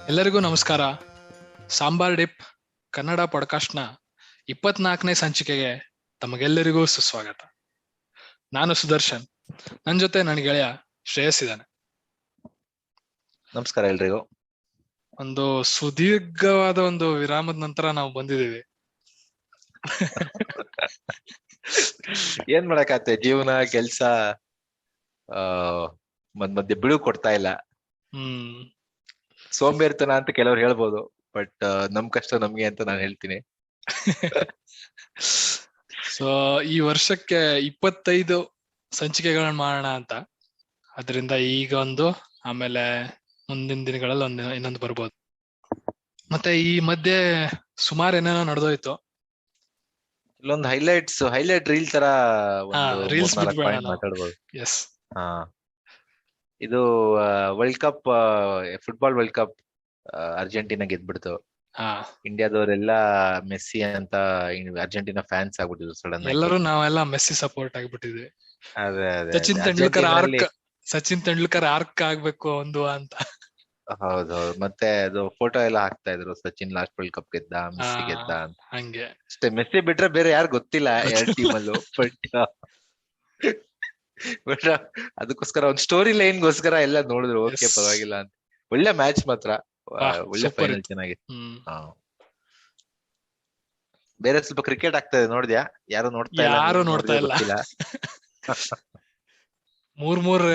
ಎಲ್ಲರಿಗೂ ನಮಸ್ಕಾರ. ಸಾಂಬಾರ್ ಡಿಪ್ ಕನ್ನಡ ಪಾಡ್ಕಾಸ್ಟ್ನ 24ನೇ ಸಂಚಿಕೆಗೆ ತಮಗೆಲ್ಲರಿಗೂ ಸುಸ್ವಾಗತ. ನಾನು ಸುದರ್ಶನ್, ನನ್ನ ಜೊತೆ ನನ್ನ ಗೆಳೆಯ ಶ್ರೇಯಸ್ ಇದ್ದಾನೆ. ನಮಸ್ಕಾರ ಎಲ್ರಿಗೂ. ಒಂದು ಸುದೀರ್ಘವಾದ ಒಂದು ವಿರಾಮದ ನಂತರ ನಾವು ಬಂದಿದ್ದೀವಿ. ಏನ್ ಮಾಡಕ್ಕಾಗ್ತದೆ, ಜೀವನ ಕೆಲ್ಸ ಮಧ್ಯೆ ಬಿಡು ಕೊಡ್ತಾ ಇಲ್ಲ. ಸೋಂಬೇರ್ತನ ಅಂತ ಕೆಲವ್ರು ಹೇಳ್ಬೋದು, ಬಟ್ ನಮ್ ಕಷ್ಟ ನಮ್ಗೆ ಅಂತ ನಾನು ಹೇಳ್ತೀನಿ. ಸೊ ಈ ವರ್ಷಕ್ಕೆ 25 ಸಂಚಿಕೆಗಳನ್ನ ಮಾಡೋಣ ಅಂತ. ಅದರಿಂದ ಈಗ ಒಂದು, ಆಮೇಲೆ ಮುಂದಿನ ದಿನಗಳಲ್ಲಿ ಇನ್ನೊಂದು ಬರ್ಬೋದು. ಮತ್ತೆ ಈ ಮಧ್ಯೆ ಸುಮಾರು ಏನೇನೋ ನಡೆದೋಯ್ತು. ಇಲ್ಲೊಂದು ಹೈಲೈಟ್ ರೀಲ್ ತರ ರೀಲ್ಸ್ ಮಾತಾಡ್ಬೋದು. ಇದು world cup, football world cup Argentina ಗೆದ್ಬಿಡ್ತು. ಇಂಡಿಯಾದವರೆಲ್ಲ ಮೆಸ್ಸಿ ಅಂತ ಅರ್ಜೆಂಟೀನಾ ಫ್ಯಾನ್ಸ್ ಆಗ್ಬಿಟ್ಟಿದ್ರು ಸಡನ್. ಎಲ್ಲರೂ ನಾವೆಲ್ಲ ಮೆಸ್ಸಿ ಸಪೋರ್ಟ್ ಆಗ್ಬಿಟ್ಟಿದ್ವಿ. ಅದೇ ಸಚಿನ್ ತೆಂಡೂಲ್ಕರ್ ಆರ್ಕ್ ಆಗ್ಬೇಕು ಒಂದು ಅಂತ. ಹೌದೌದು. ಮತ್ತೆ ಅದು ಫೋಟೋ ಎಲ್ಲ ಹಾಕ್ತಾ ಇದ್ರು, ಸಚಿನ್ ಲಾಸ್ಟ್ ವರ್ಲ್ಡ್ ಕಪ್ ಗೆದ್ದ, ಮೆಸ್ಸಿ ಗೆದ್ದ ಅಂತ. ಹಂಗೆ ಅಷ್ಟೇ, ಮೆಸ್ಸಿ ಬಿಟ್ರೆ ಬೇರೆ ಯಾರು ಗೊತ್ತಿಲ್ಲ ಎರಡು ಟೀಮಲ್ಲೂ. ಬಟ್ ಅದಕ್ಕೋಸ್ಕರ ಒಂದು ಸ್ಟೋರಿ ಲೈನ್ಗೋಸ್ಕರ ಎಲ್ಲ ನೋಡಿದ್ರು. ಓಕೆ, ಪರವಾಗಿಲ್ಲ ಅಂತ. ಒಳ್ಳೆ ಮ್ಯಾಚ್ ಮಾತ್ರ, ಒಳ್ಳೆ ಫೈನಲ್ ಚೆನ್ನಾಗಿತ್ತು. ಬೇರೆ ಸ್ವಲ್ಪ ಕ್ರಿಕೆಟ್ ಆಗ್ತಾ ಇದೆ, ನೋಡಿದ್ಯಾ? ಯಾರು ನೋಡ್ತಾ ಇಲ್ಲ. 3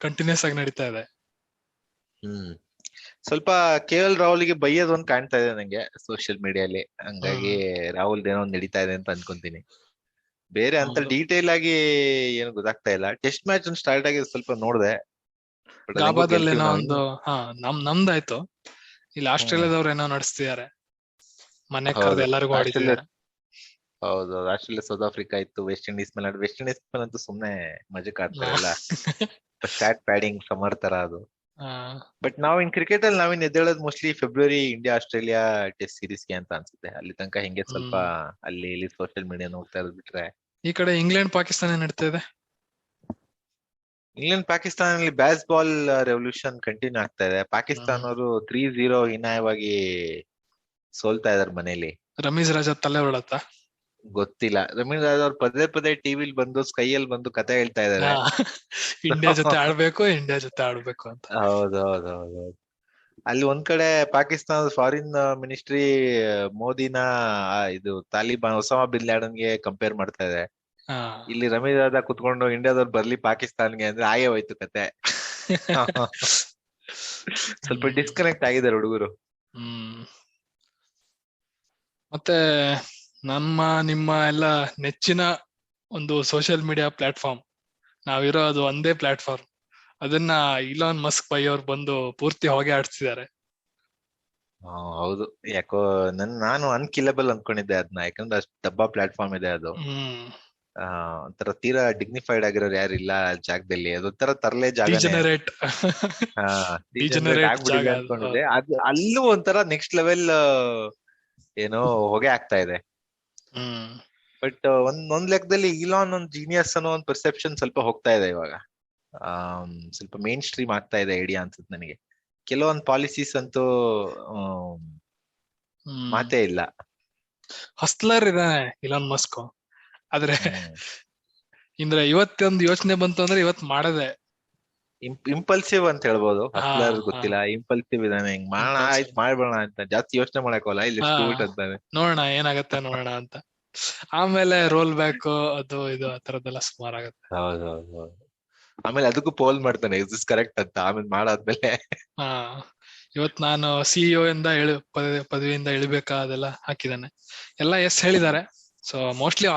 ಕಂಟಿನ್ಯೂಸ್ ಆಗಿ ನಡೀತಾ ಇದೆ. ಸ್ವಲ್ಪ KL ರಾಹುಲ್ಗೆ ಬೈಯೋದು ಒಂದ್ ಕಾಣ್ತಾ ಇದೆ ನಂಗೆ ಸೋಷಿಯಲ್ ಮೀಡಿಯಲ್ಲಿ. ಹಂಗಾಗಿ ರಾಹುಲ್ ಏನೋ ಒಂದ್ ನಡೀತಾ ಇದೆ ಅಂತ ಅನ್ಕೊಂತೀನಿ. ಬೇರೆ ಅಂತ ಡೀಟೇಲ್ ಆಗಿ ಏನು ಗೊತ್ತಾಗ್ತಾ ಇಲ್ಲ. ಟೆಸ್ಟ್ ಮ್ಯಾಚ್ ಒಂದು ಸ್ಟಾರ್ಟ್ ಆಗಿ ಸ್ವಲ್ಪ ನೋಡ್ದೆ. ಗಾಬಾದಲ್ಲಿ ಏನೋ ಒಂದು ನಮ್ದಾಯ್ತು. ಇಲ್ಲಿ ಆಸ್ಟ್ರೇಲಿಯಾದವ್ರು ಏನೋ ನಡೆಸ್ತಿದ್ದಾರೆ, ಮನೆ ಕರೆದು ಎಲ್ಲರಿಗೂ ಆಡಿದ್ದಾರೆ. ಹೌದು, ಆಸ್ಟ್ರೇಲಿಯಾ ಸೌತ್ ಆಫ್ರಿಕಾ ಇತ್ತು, ವೆಸ್ಟ್ ಇಂಡೀಸ್ ಮೇಲೆ ವೆಸ್ಟ್ ಇಂಡೀಸ್ ಮೇಲೆ ಅಂತೂ ಸುಮ್ನೆ ಮಜಕ್ ಆಡ್ತಾರಲ್ಲ. ಸ್ಟಾಟ್ ಪ್ಯಾಡಿಂಗ್ ಸಮರ್ ತರ ಅದು. ಬಟ್ ನಾವಿನ್ ಕ್ರಿಕೆಟ್ ಅಲ್ಲಿ ನಾವಿನ್ ಎದ್ದೇಳೋದು mostly February India Australia test ಸೀರೀಸ್ಗೆ ಅಂತ ಅನ್ಸುತ್ತೆ. ಅಲ್ಲಿ ತನಕ ಹಿಂಗೆ ಸ್ವಲ್ಪ ಅಲ್ಲಿ ಇಲ್ಲಿ ಸೋಷಿಯಲ್ ಮೀಡಿಯಾ ನೋಡ್ತಾ ಇರೋದು ಬಿಟ್ರೆ. ಈ ಕಡೆ ಇಂಗ್ಲೆಂಡ್ ಪಾಕಿಸ್ತಾನ ನಡೀತಾ ಇದೆ. ಇಂಗ್ಲೆಂಡ್ ಪಾಕಿಸ್ತಾನಲ್ಲಿ ಬ್ಯಾಸ್ ಬಾಲ್ ರೆವಲ್ಯೂಷನ್ ಕಂಟಿನ್ಯೂ ಆಗ್ತಾ ಇದೆ. ಪಾಕಿಸ್ತಾನ ಅವರು 3-0 ಹೀನಾಯವಾಗಿ ಸೋಲ್ತಾ ಇದಾರೆ ಮನೇಲಿ. ರಮೀಜ್ ರಾಜಾ ತಲೆ ಹೊರಡತ್ತ ಗೊತ್ತಿಲ್ಲ. ರಮೀಜ್ ರಾಜ್ ಅವ್ರು ಪದೇ ಟಿವಿಲ್ ಬಂದು ಸ್ಕೈಯಲ್ಲಿ ಬಂದು ಕತೆ ಹೇಳ್ತಾ ಇದಾರೆ, ಇಂಡಿಯಾ ಜೊತೆ ಆಡ್ಬೇಕು ಅಂತ. ಹೌದೌದೌದು. ಅಲ್ಲಿ ಒಂದ್ ಕಡೆ ಪಾಕಿಸ್ತಾನದ ಫಾರಿನ್ ಮಿನಿಸ್ಟ್ರಿ ಮೋದಿನ ಇದು ತಾಲಿಬಾನ್ ಒಸಾಮಾ ಬಿನ್ ಲ್ಯಾಡನ್ಗೆ ಕಂಪೇರ್ ಮಾಡ್ತಾ ಇದೆ. ಇಲ್ಲಿ ರಮೀಜ್ ರಾಜಾ ಕುತ್ಕೊಂಡು ಇಂಡಿಯಾದವ್ರು ಬರ್ಲಿ ಪಾಕಿಸ್ತಾನ್ಗೆ ಅಂದ್ರೆ ಆಯೇ ಹೋಯ್ತು ಕತೆ. ಸ್ವಲ್ಪ ಡಿಸ್ಕನೆಕ್ಟ್ ಆಗಿದ್ದಾರೆ ಹುಡುಗರು. ಮತ್ತೆ ನಿಮ್ಮ ಎಲ್ಲ ನೆಚ್ಚಿನ ಒಂದು ಸೋಷಿಯಲ್ ಮೀಡಿಯಾ ಪ್ಲಾಟ್ಫಾರ್ಮ್, ನಾವಿರೋ ಅದು ಒಂದೇ ಪ್ಲಾಟ್ಫಾರ್ಮ್, ಅದನ್ನ ಇಲಾನ್ ಮಸ್ಕ್ ಬೈಯವ್ರು ಬಂದು ಪೂರ್ತಿ ಹೊಗೆ ಆಡ್ತಿದ್ದಾರೆ. ಹೌದು, ಯಾಕೋ ನಾನು ಅನ್ಕಿಲ್ಲಬಲ್ ಅನ್ಕೊಂಡಿದ್ದೆ ಅದನ್ನ. ಯಾಕಂದ್ರೆ ಅಷ್ಟು ಡಬ್ಬಾ ಪ್ಲಾಟ್ಫಾರ್ಮ್ ಇದೆ ಅದು. ಒಂಥರ ತೀರಾ ಡಿಗ್ನಿಫೈಡ್ ಆಗಿರೋರು ಯಾರಿಲ್ಲ ಜಾಗದಲ್ಲಿ. ಅದೊಂಥರ ತರಲೆ ಜಾಗ ಅನ್ಕೊಂಡಿದ್ದೆ. ಅದು ಅಲ್ಲೂ ಒಂಥರ ನೆಕ್ಸ್ಟ್ ಲೆವೆಲ್ ಏನೋ ಹೊಗೆ ಆಗ್ತಾ ಇದೆ. ಬಟ್ ಒಂದ್ ಲೆಕ್ಕದಲ್ಲಿ ಇಲಾನ್ ಒಂದ್ ಜೀನಿಯಸ್ ಅನ್ನೋ ಒಂದು ಪರ್ಸೆಪ್ಷನ್ ಸ್ವಲ್ಪ ಹೋಗ್ತಾ ಇದೆ ಇವಾಗ. ಸ್ವಲ್ಪ ಮೇನ್ ಸ್ಟ್ರೀಮ್ ಆಗ್ತಾ ಇದೆ ಐಡಿಯಾ ಅನ್ಸುತ್ತೆ ನನಗೆ. ಕೆಲವೊಂದ್ ಪಾಲಿಸೀಸ್ ಅಂತೂ ಮಾತೇ ಇಲ್ಲ. ಹಸ್ಲರ್ ಇದಾನೆ ಇಲಾನ್ ಮಸ್ಕ್. ಆದ್ರೆ ಇಂದ್ರೆ ಇವತ್ತೊಂದು ಯೋಚನೆ ಬಂತು ಅಂದ್ರೆ ಇವತ್ ಮಾಡದೆ. ಇಂಪಲ್ಸಿವ್ ಅಂತ ಹೇಳ್ಬೋದು. ಹಸ್ಲರ್ ಗೊತ್ತಿಲ್ಲ, ಇಂಪಲ್ಸಿವ್ ಇದಾನೆ. ಹಿಂಗ್ ಮಾಡೋಣ, ಆಯ್ತು ಮಾಡ್ಬೇಡ ಅಂತ ಜಾಸ್ತಿ ಯೋಚನೆ ಮಾಡಕೋಲ್ಲ. ಇಲ್ಲಿ ಅಂತಾನೆ ನೋಡೋಣ ಏನಾಗತ್ತೆ ನೋಡೋಣ ಅಂತ. ಆಮೇಲೆ ರೋಲ್ ಬ್ಯಾಕ್ ಅದು ಇದು ಆ ತರದ್ದೆಲ್ಲ ಸುಮಾರು ಆಗತ್ತೆ. ಹೌದೌದು. ಆಮೇಲೆ ಅದಕ್ಕೂ ಪೋಲ್ ಮಾಡ್ತಾನೆ, ಇಸ್ ಕರೆಕ್ಟ್ ಅಂತ. ಆಮೇಲೆ ಮಾಡಾದ್ಮೇಲೆ ಇವತ್ ನಾನು CEO ಇಂದ ಪದವಿಯಿಂದ ಇಳಿಬೇಕಾ ಅದೆಲ್ಲ ಹಾಕಿದಾನೆ. ಎಲ್ಲ ಎಸ್ ಹೇಳಿದ್ದಾರೆ. ಸೊ ಮೋಸ್ಟ್ಲಿ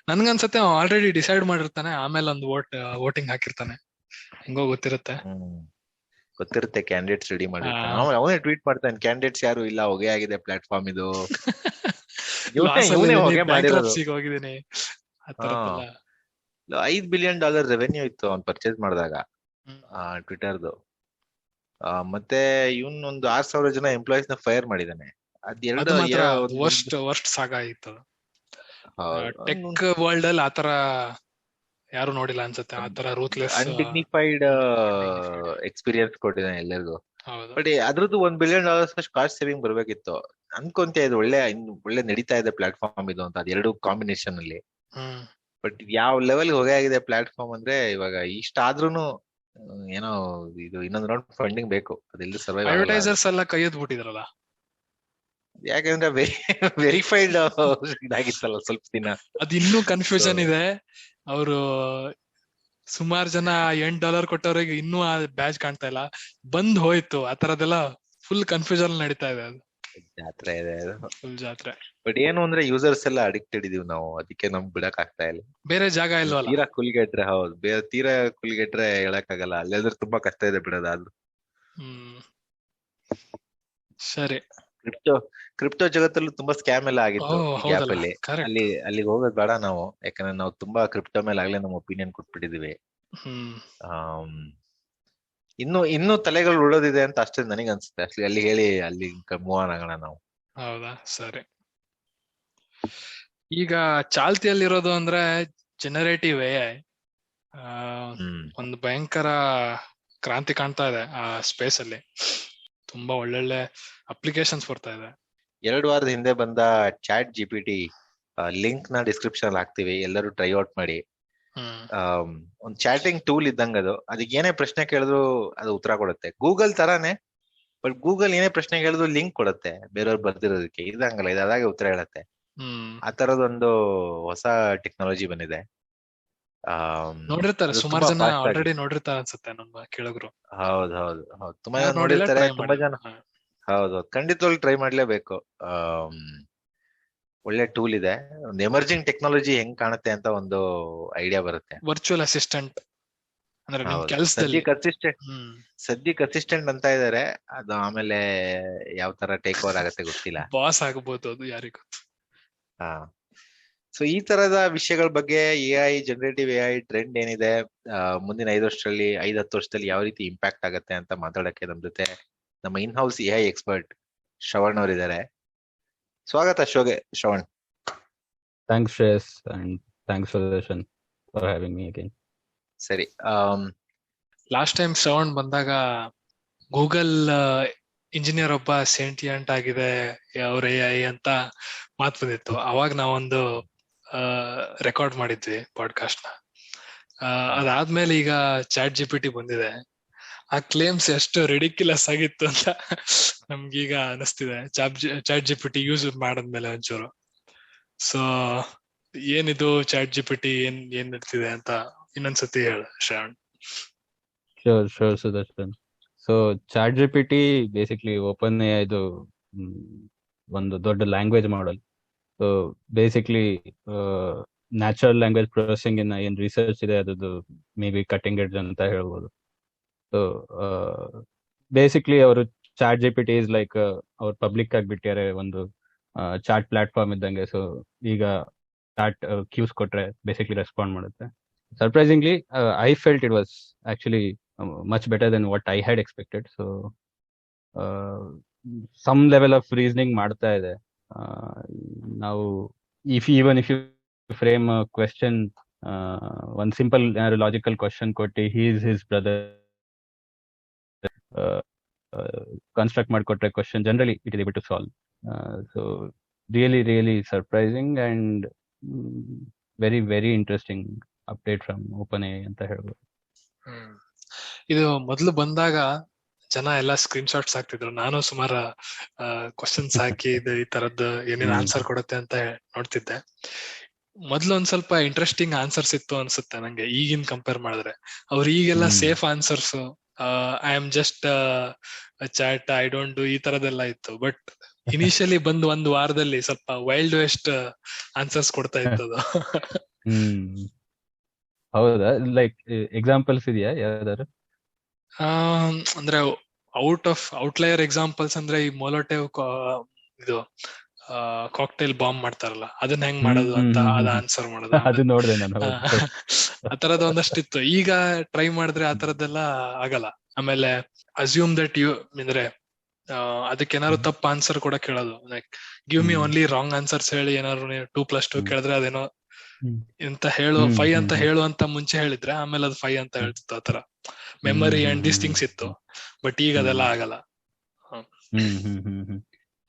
ನನ್ಗನ್ಸತ್ತೆ ಆಲ್ರೆಡಿ ಡಿಸೈಡ್ ಮಾಡಿರ್ತಾನೆ. ಆಮೇಲೆ ಒಂದು ವೋಟಿಂಗ್ ಹಾಕಿರ್ತಾನೆ, ಹೆಂಗೋ ಗೊತ್ತಿರುತ್ತೆ ಕ್ಯಾಂಡಿಡೇಟ್ಸ್ ರೆಡಿ ಮಾಡಿರ್ತಾನೆ. ಅವನೇ ಟ್ವೀಟ್ ಮಾಡ್ತಾನೆ, ಕ್ಯಾಂಡಿಡೇಟ್ಸ್ ಯಾರು ಇಲ್ಲ, ಹೊಗೆ ಆಗಿದೆ ಪ್ಲಾಟ್ಫಾರ್ಮ್ ಇದು. ಹೋಗಿದ್ದೀನಿ. $5 billion ರೆವೆನ್ಯೂ ಇತ್ತು ಅವ್ನು ಪರ್ಚೇಸ್ ಮಾಡಿದಾಗ ಟ್ವಿಟರ್ದು. ಮತ್ತೆ ಇವನ್ ಒಂದು 6,000 ಜನ ಎಂಪ್ಲಾಯೀಸ್ ನ ಫೈರ್ ಮಾಡಿದಾನೆ. ವರ್ಸ್ಟ್ ಸಾಕಾಗಿತ್ತು. ಟೆಕ್ ವರ್ಲ್ಡ್ ಅಲ್ಲಿ ಆತರ ಯಾರು ನೋಡಿಲ್ಲ ಅನ್ಸುತ್ತೆ. ಆತರ ರೂತ್ಲೆಸ್ ಅನ್ಡಿಗ್ನಿಫೈಡ್ ಎಕ್ಸ್ಪೀರಿಯನ್ಸ್ ಕೊಟ್ಟಿದ್ದಾನೆ ಎಲ್ಲರಿಗೂ. ಹೌದು. ಬಟ್ ಅದ್ರದ್ದು $1 billion ಅಷ್ಟು ಕಾಸ್ಟ್ ಸೇವಿಂಗ್ ಬರ್ಬೇಕಿತ್ತು ಅನ್ಕೊಂತ ಇದು ಒಳ್ಳೆ ನಡೀತಾ ಇದೆ ಪ್ಲಾಟ್ಫಾರ್ಮ್ ಇದು ಅಂತ, ಅದೆರಡು ಕಾಂಬಿನೇಷನ್ ಅಲ್ಲಿ. ಬಟ್ ಯಾವ ಲೆವೆಲ್ ಹೋಗಿದೆ ಪ್ಲಾಟ್ಫಾರ್ಮ್ ಅಂದ್ರೆ ಇವಾಗ ಇಷ್ಟಾದ್ರೂನು ಏನೋ ಇದು ಇನ್ನೊಂದು ರೌಂಡ್ ಫಂಡಿಂಗ್ ಬೇಕು, ಅದೆಲ್ಲ ಸರ್ವೈವ್ ಆಗಲ್ಲ. ಅಡ್ವರ್ಟೈಸರ್ಸ್ ಎಲ್ಲ ಕೈ ಎತ್ಬಿಟ್ಟಿದ್ರಲ್ಲ, ಯಾಕಂದ್ರೆ ವೆರಿಫೈಡ್ ಇದಾಗಿತ್ತಲ್ಲ ಸ್ವಲ್ಪ ದಿನ. ಅದು ಇನ್ನೂ ಕನ್ಫ್ಯೂಷನ್ ಇದೆ. ಅವರು ಸುಮಾರು ಜನ $8 ಕೊಟ್ಟವ್ರಿಗೆ ಇನ್ನೂ ಆ ಬ್ಯಾಚ್ ಕಾಣ್ತಾ ಇಲ್ಲ, ಬಂದ್ ಹೋಯ್ತು, ಆ ತರದೆಲ್ಲ ಫುಲ್ ಕನ್ಫ್ಯೂಷನ್ ನಡೀತಾ ಇದೆ. ಅದು ಜಾತ್ರೆ ಇದೆ, ಫುಲ್ ಜಾತ್ರೆ. ಬಟ್ ಏನು ಅಂದ್ರೆ ಯೂಸರ್ಸ್ ಎಲ್ಲ ಅಡಿಕ್ಟೆಡ್ ಇದೀವಿ ನಾವು, ಅದಕ್ಕೆ ನಮ್ಗೆ ಬಿಡಕ್ ಆಗ್ತಾ ಇಲ್ಲ. ಬೇರೆ ಜಾಗ ಇಲ್ವಲ್ಲ. ತೀರಾ ಕುಲ್ಗೆಟ್ರೆ ಹೌದು, ತೀರಾ ಕುಲ್ಗೆಟ್ರೆ ಹೇಳಕ್ ಆಗಲ್ಲ, ಅಲ್ಲಾದ್ರೆ ತುಂಬಾ ಕಷ್ಟ ಇದೆ ಬಿಡೋದಾದ್ರು. ಸರಿ. ಕ್ರಿಪ್ಟೋ ಜಗತ್ತಲ್ಲೂ ತುಂಬಾ ಸ್ಕ್ಯಾಮ್ ಎಲ್ಲ ಆಗಿತ್ತು ಈ ಗ್ಯಾಪ್ ಅಲ್ಲಿ. ಅಲ್ಲಿಗೆ ಹೋಗೋದ್ ಬೇಡ ನಾವು, ಯಾಕಂದ್ರೆ ನಾವು ತುಂಬಾ ಕ್ರಿಪ್ಟೋ ಮೇಲೆ ಆಗ್ಲೇ ನಮ್ಮ ಒಪಿನಿಯನ್ ಕೊಟ್ಬಿಟ್ಟಿದೀವಿ. ಇನ್ನು ತಲೆಗಳು ಉಳೋದಿದೆ ಅಂತ ಅಷ್ಟೇ ನನಗೆ ಅನ್ಸುತ್ತೆ. ಅಲ್ಲಿ ಹೇಳಿ ಅಲ್ಲಿ ಮೂವ್ ಆನ್ ಆಗೋಣ ನಾವು. ಹೌದಾ, ಸರಿ. ಈಗ ಚಾಲ್ತಿಯಲ್ಲಿರೋದು ಅಂದ್ರೆ ಜನರೇಟಿವ್ AI. ಒಂದು ಭಯಂಕರ ಕ್ರಾಂತಿ ಕಾಣ್ತಾ ಇದೆ ಆ ಸ್ಪೇಸ್ ಅಲ್ಲಿ. ತುಂಬಾ ಒಳ್ಳೊಳ್ಳೆ ಅಪ್ಲಿಕೇಶನ್ಸ್ ಬರ್ತಾ ಇದೆ. 2 ವಾರದ ಹಿಂದೆ ಬಂದ ChatGPT ಲಿಂಕ್ ನ ಡಿಸ್ಕ್ರಿಪ್ಷನ್ ಅಲ್ಲಿ ಹಾಕ್ತಿವಿ, ಎಲ್ಲರೂ ಟ್ರೈ ಔಟ್ ಮಾಡಿ. ಒಂದು ಚಾಟಿಂಗ್ ಟೂಲ್ ಇದ್ದಂಗ ಅದು. ಅದಕ್ಕೆ ಏನೇ ಪ್ರಶ್ನೆ ಕೇಳಿದ್ರು ಅದು ಉತ್ತರ ಕೊಡುತ್ತೆ. ಗೂಗಲ್ ತರಾನೇ, ಬಟ್ ಗೂಗಲ್ ಏನೇ ಪ್ರಶ್ನೆ ಕೇಳಿದ್ರು ಲಿಂಕ್ ಕೊಡುತ್ತೆ ಬೇರೆಯವ್ರು ಬರ್ದಿರೋದಕ್ಕೆ. ಇದಂಗಲ್ಲ, ಇದು ಅದಾಗೆ ಉತ್ತರ ಹೇಳುತ್ತೆ. ಆ ತರದೊಂದು ಹೊಸ ಟೆಕ್ನಾಲಜಿ ಬಂದಿದೆ. ನೋಡಿರ್ತಾರೆ ಸುಮಾರು ಜನ, ಆಲ್ರೆಡಿ ನೋಡಿರ್ತಾರೆ ಅನ್ಸುತ್ತೆ ನಮ್ಮ ಕೇಳಿದ್ರು. ಹೌದು ತುಂಬಾ ಜನ ನೋಡಿರ್ತಾರೆ, ತುಂಬಾ ಜನ. ಹೌದು, ಖಂಡಿತವಾಗ್ಲೂ ಟ್ರೈ ಮಾಡ್ಲೇಬೇಕು. ಒಳ್ಳೆ ಟೂಲ್ ಇದೆ. ಒಂದು ಎಮರ್ಜಿಂಗ್ ಟೆಕ್ನಾಲಜಿ ಹೆಂಗ್ ಕಾಣುತ್ತೆ ಅಂತ ಒಂದು ಐಡಿಯಾ ಬರುತ್ತೆ. ವರ್ಚುವಲ್ ಅಸಿಸ್ಟೆಂಟ್ ಅಂದ್ರೆ ನಿಮ್ ಕೆಲಸದಲ್ಲಿ ಸದ್ಯಕ್ಕೆ ಅಸಿಸ್ಟೆಂಟ್ ಅಂತ ಇದಾರೆ. ಅದು ಆಮೇಲೆ ಯಾವ ತರ ಟೇಕ್ ಓವರ್ ಆಗತ್ತೆ ಗೊತ್ತಿಲ್ಲ. ಬಾಸ್ ಆಗಬಹುದು ಅದು, ಯಾರಿಗೂ. ಸೊ ಈ ತರದ ವಿಷಯಗಳ ಬಗ್ಗೆ AI, ಜನರೇಟಿವ್ AI ಟ್ರೆಂಡ್ ಏನಿದೆ, ಮುಂದಿನ 5 ವರ್ಷದಲ್ಲಿ 5-10 ವರ್ಷದಲ್ಲಿ ಯಾವ ರೀತಿ ಇಂಪ್ಯಾಕ್ಟ್ ಆಗತ್ತೆ ಅಂತ ಮಾತಾಡಕ್ಕೆ ನಮ್ ಜೊತೆ ನಮ್ಮ in house AI expert Shravan ಅವರಿದ್ದಾರೆ. ಸ್ವಾಗತ ಶೋಗೆ, Shravan. Thanks, Shreyas, and thanks for the session for having me again. ಸರಿ. ಲಾಸ್ಟ್ ಟೈಮ್ ಶ್ರವಣ್ ಬಂದಾಗ ಗೂಗಲ್ ಇಂಜಿನಿಯರ್ ಒಬ್ಬ ಸೆಂಟಿಯಂಟ್ ಆಗಿದೆ ಅವ್ರ AI ಅಂತ ಮಾತು ಬಂದಿತ್ತು. ಅವಾಗ ನಾವೊಂದು ರೆಕಾರ್ಡ್ ಮಾಡಿದ್ವಿ ಪಾಡ್ಕಾಸ್ಟ್ ನ. ಅದಾದ್ಮೇಲೆ ಈಗ ChatGPT ಬಂದಿದೆ. ಆ ಕ್ಲೇಮ್ಸ್ ಎಷ್ಟು ರಿಡಿಕ್ಯುಲಸ್ ಆಗಿತ್ತು ಅಂತ ನಮ್ಗೀಗ ಅನಿಸ್ತಿದೆ ChatGPT ಯೂಸ್ ಮಾಡದ್ಮೇಲೆ ಒಂಚೂರು. ಸೊ ಏನಿದು ChatGPT, ಏನ್ ಇರ್ತಿದೆ ಅಂತ ಇನ್ನೊಂದ್ಸತಿ ಹೇಳ Shravan. Sure, Sudarshan. So ChatGPT basically OpenAI ಇದು ಒಂದು ದೊಡ್ಡ language model. So basically natural language processing ಇನ್ನ ಏನ್ ರಿಸರ್ಚ್ ಇದೆ ಅದದ್ದು ಮೇ ಬಿ ಕಟಿಂಗ್ ಎಡ್ಜ್ ಅಂತ ಹೇಳ್ಬೋದು. ಸೊ ಬೇಸಿಕ್ಲಿ ಅವರು ChatGPT ಇಸ್ ಲೈಕ್ ಅವ್ರು ಪಬ್ಲಿಕ್ ಆಗಿ ಬಿಟ್ಟಿದ್ದಾರೆ, ಒಂದು ಚಾಟ್ ಪ್ಲಾಟ್ಫಾರ್ಮ್ ಇದ್ದಂಗೆ. ಸೊ ಈಗ ಚಾಟ್ ಕ್ಯೂಸ್ ಕೊಟ್ರೆ ಬೇಸಿಕ್ಲಿ ರೆಸ್ಪಾಂಡ್ ಮಾಡುತ್ತೆ. Surprisingly I felt it was actually much better than what I had expected. So some level of reasoning ಮಾಡ್ತಾ ಇದೆ. ನಾವು if you frame a question, one simple logical question ಕೊಟ್ಟು he is his brother construct ಮಾಡಿಕೊಟ್ರೆ question generally it is able to solve. So really surprising and very very interesting update from OpenAI ಅಂತ ಹೇಳ್ಬೋದು. ಇದು ಮೊದಲು ಬಂದಾಗ ಜನ ಎಲ್ಲಾ screen shots ಹಾಕ್ತಿದ್ರು. ನಾನು ಸುಮಾರು ಕ್ವಶನ್ಸ್ ಹಾಕಿ ಈ ತರದ್ದು ಏನೇನ್ ಆನ್ಸರ್ ಕೊಡುತ್ತೆ ಅಂತ ನೋಡ್ತಿದ್ದೆ. ಮೊದ್ಲು ಒಂದ್ ಸ್ವಲ್ಪ ಇಂಟ್ರೆಸ್ಟಿಂಗ್ ಆನ್ಸರ್ಸ್ ಇತ್ತು ಅನ್ಸುತ್ತೆ ನಂಗೆ ಈಗಿನ ಕಂಪೇರ್ ಮಾಡಿದ್ರೆ. ಅವ್ರು ಈಗೆಲ್ಲ safe answers, I am just chat, I don't do, ಈ ತರದೆಲ್ಲ ಇತ್ತು. ಬಟ್ ಇನಿಷಿಯಲಿ ಬಂದು ಒಂದು ವಾರದಲ್ಲಿ ಸ್ವಲ್ಪ ವೈಲ್ಡ್ ವೆಸ್ಟ್ ಆನ್ಸರ್ಸ್ ಕೊಡ್ತಾ ಇತ್ತದು. ಹೌದಾ? ಲೈಕ್ ಎಕ್ಸಾಂಪಲ್ಸ್ ಇದೆಯಾ ಯಾವ್ದಾದ್ರು? ಅಂದ್ರೆ ಔಟ್ಲೈಯರ್ ಎಕ್ಸಾಂಪಲ್ಸ್ ಅಂದ್ರೆ ಈ ಮೊಲೋಟೇವ್ ಇದು ಕಾಕ್ಟೈಲ್ ಬಾಂಬ್ ಮಾಡ್ತಾರಲ್ಲ, ಅದನ್ನ ಹೆಂಗ್ ಮಾಡೋದು ಅಂತ ಅದ ಆನ್ಸರ್ ಮಾಡೋದು. ಅದು ನೋಡಿದೆ ನಾನು. ಆ ತರದ ಒಂದಷ್ಟಿತ್ತು. ಈಗ ಟ್ರೈ ಮಾಡಿದ್ರೆ ಆ ತರದ್ದೆಲ್ಲ ಆಗಲ್ಲ. ಆಮೇಲೆ ಅಸ್ಯೂಮ್ ದಟ್ ಯು ಅಂದ್ರೆ ಅದಕ್ಕೆ ಏನಾದ್ರು ತಪ್ಪು ಆನ್ಸರ್ ಕೂಡ ಕೇಳೋದು. Like give me only wrong answers ಹೇಳಿ ಏನಾದ್ರು 2+2 ಕೇಳಿದ್ರೆ ಅದೇನೋ ಎಂತ ಹೇಳು 5 ಅಂತ ಹೇಳು ಅಂತ ಮುಂಚೆ ಹೇಳಿದ್ರೆ ಆಮೇಲೆ ಅದು 5 ಅಂತ ಹೇಳ್ತಿತ್ತು. ಆತರ ಮೆಮರಿ ಅಂಡ್ ದಿಸ್ ಥಿಂಗ್ಸ್ ಇತ್ತು. ಬಟ್ ಈಗ ಅದೆಲ್ಲ ಆಗಲ್ಲ.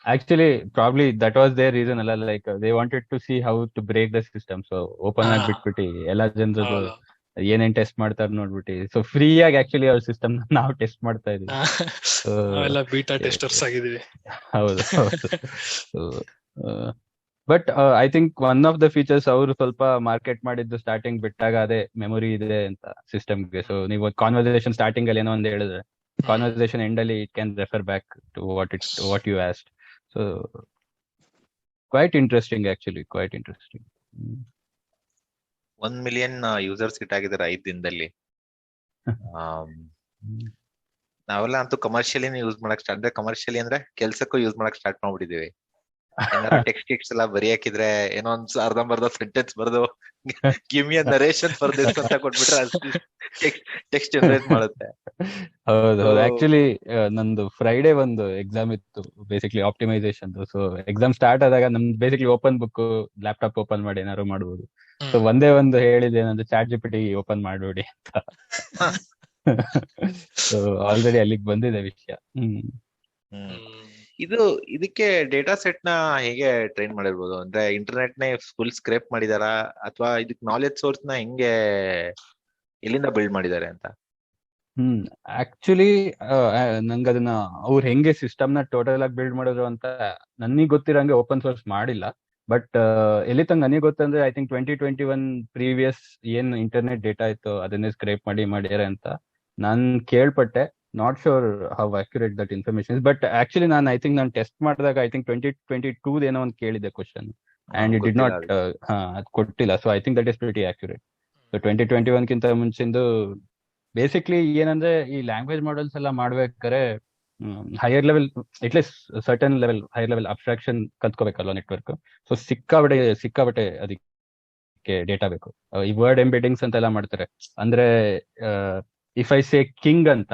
Actually, probably that was their reason ಅಲ್ಲ, like they wanted to see how to break the system, so open ಆಗಿ ಬಿಟ್ಬಿಟ್ಟು ಎಲ್ಲಾ ಜನರದ್ದು ಏನೇನ್ ಟೆಸ್ಟ್ ಮಾಡ್ತಾರೆ ನೋಡ್ಬಿಟ್ಟು, ಸೊ ಫ್ರೀ ಆಗಿ ಆಕ್ಚುಲಿ ಅವ್ರ ಸಿಸ್ಟಮ್ ನಾವು ಟೆಸ್ಟ್ ಮಾಡ್ತಾ ಇದೀವಿ. ನಾವೆಲ್ಲ ಬೀಟಾ ಟೆಸ್ಟರ್ಸ್ ಆಗಿದೀವಿ. ಹೌದು ಹೌದು. But I think one of the features ಅವರು ಸ್ವಲ್ಪ ಮಾರ್ಕೆಟ್ ಮಾಡಿದ್ದು ಸ್ಟಾರ್ಟಿಂಗ್ ಬಿಟ್ಟಾಗ ಅದೇ ಮೆಮೊರಿ ಇದೆ ಅಂತ ಸಿಸ್ಟಮ್ಗೆ. ಸೊ ನೀವು ಕಾನ್ವರ್ಸೇಷನ್ ಸ್ಟಾರ್ಟಿಂಗ್ ಅಲ್ಲಿ ಏನೋ ಒಂದು ಹೇಳಿದ್ರೆ, ಕಾನ್ವರ್ಸೇಷನ್ ಎಂಡ್ ಅಲ್ಲಿ it can refer back to what you asked. So quite interesting, actually quite interesting. 1 million users hit ಆಗಿದ್ದಾರೆ 5 ದಿನದಲ್ಲಿ. ನಾವೆಲ್ಲ ಅಂತೂ ಕಮರ್ಷಿಯಲಿ ಯೂಸ್ ಮಾಡಕ್ ಸ್ಟಾರ್ಟ್, ಅಂದ್ರೆ ಕಮರ್ಷಿಯಲಿ ಅಂದ್ರೆ ಕೆಲ್ಸಕ್ಕೂ ಯೂಸ್ ಮಾಡಕ್ ಸ್ಟಾರ್ಟ್ ಮಾಡ್ಬಿಟ್ಟಿದೀವಿ. ಏನಾದ್ರು ಟೆಕ್ಸ್ಟ್ ಎಲ್ಲ ಬರೆಯಾಕಿದ್ರೆ ಏನೋ ಒಂದ್ ಅರ್ಧಂಬರ್ಧ ಸೆಂಟೆನ್ಸ್ ಬರ್ದು give me a narration for this ಅಂತ ಕೊಟ್ಬಿಟ್ರೆ ಟೆಕ್ಸ್ಟ್ ಜನರೇಟ್ ಮಾಡುತ್ತೆ. ಹೌದು ಹೌದು. ಆಕ್ಚುಲಿ ನಂದು ಫ್ರೈಡೇ ಒಂದು ಎಕ್ಸಾಮ್ ಇತ್ತು, basically optimisation. So exam start ಆದಾಗ ನಮ್ದು basically open book laptop open ಮಾಡಿ ಏನಾದ್ರು ಮಾಡ್ಬೋದು. ಸೊ ಒಂದೇ ಒಂದು ಹೇಳಿದೆ ಏನಂದ್ರೆ ChatGPT ಓಪನ್ ಮಾಡ್ಬೇಡಿ ಅಂತ. ಸೊ ಆಲ್ರೆಡಿ ಅಲ್ಲಿಗೆ ಬಂದಿದೆ ವಿಷಯ. ಇದಕ್ಕೆ ಡೇಟಾ ಸೆಟ್ ನ ಹೇಗೆ ಟ್ರೈನ್ ಮಾಡಿರ್ಬೋದು? ಅಂದ್ರೆ ಇಂಟರ್ನೆಟ್ ನೇ ಫುಲ್ ಸ್ಕ್ರೇಪ್ ಮಾಡಿದಾರಾ, ಅಥವಾ ಇದಕ್ಕೆ ನಾಲೆಜ್ ಸೋರ್ಸ್ ನ ಹೆಂಗೆ ಎಲ್ಲಿಂದ ಬಿಲ್ಡ್ ಮಾಡಿದ್ದಾರೆ ಅಂತ? ಆಕ್ಚುಲಿ ನಂಗೆ ಅದನ್ನ ಅವ್ರು ಹೆಂಗೆ ಸಿಸ್ಟಮ್ ನ ಟೋಟಲ್ ಆಗಿ ಬಿಲ್ಡ್ ಮಾಡಿದ್ರು ಅಂತ ನನಗೆ ಗೊತ್ತಿರಂಗೆ ಓಪನ್ ಸೋರ್ಸ್ ಮಾಡಿಲ್ಲ. ಬಟ್ ಎಲ್ಲಿ ತಂಗ ನನಗೆ ಗೊತ್ತಂದ್ರೆ ಐ ಥಿಂಕ್ 2021 ಪ್ರೀವಿಯಸ್ ಏನ್ ಇಂಟರ್ನೆಟ್ ಡೇಟಾ ಇತ್ತು ಅದನ್ನೇ ಸ್ಕ್ರೇಪ್ ಮಾಡ್ಯಾರೆ ಅಂತ ನಾನ್ ಕೇಳ್ಪಟ್ಟೆ. Not sure how accurate that information is, but actually ನಾನು ಐ ಥಿಂಕ್ ನಾನು ಟೆಸ್ಟ್ ಮಾಡಿದಾಗ ಐ ಥಿಂಕ್ 2022 ಏನೋ ಒಂದು ಕೇಳಿದೆ question, and it did not ಅದು ಕೊಟ್ಟಿಲ್ಲ. So I think that is pretty accurate. So 2021 ಕಿಂತ ಮುಂಚಿಂದು ಬೇಸಿಕ್ಲಿ ಏನಂದ್ರೆ ಈ ಲ್ಯಾಂಗ್ವೇಜ್ ಮಾಡೆಲ್ಸ್ ಎಲ್ಲ ಮಾಡ್ಬೇಕಾದ್ರೆ higher level, at least certain level higher level abstraction ಕಲ್ತ್ಕೋಬೇಕಲ್ವ ನೆಟ್ವರ್ಕ್. ಸೊ ಸಿಕ್ಕಾಬಟ್ಟೆ ಅದಕ್ಕೆ ಡೇಟಾ ಬೇಕು. ಈ ವರ್ಡ್ ಎಂಬೆಡಿಂಗ್ಸ್ ಅಂತೆಲ್ಲ ಮಾಡ್ತಾರೆ. ಅಂದ್ರೆ ಇಫ್ ಐ ಸೇ ಕಿಂಗ್ ಅಂತ,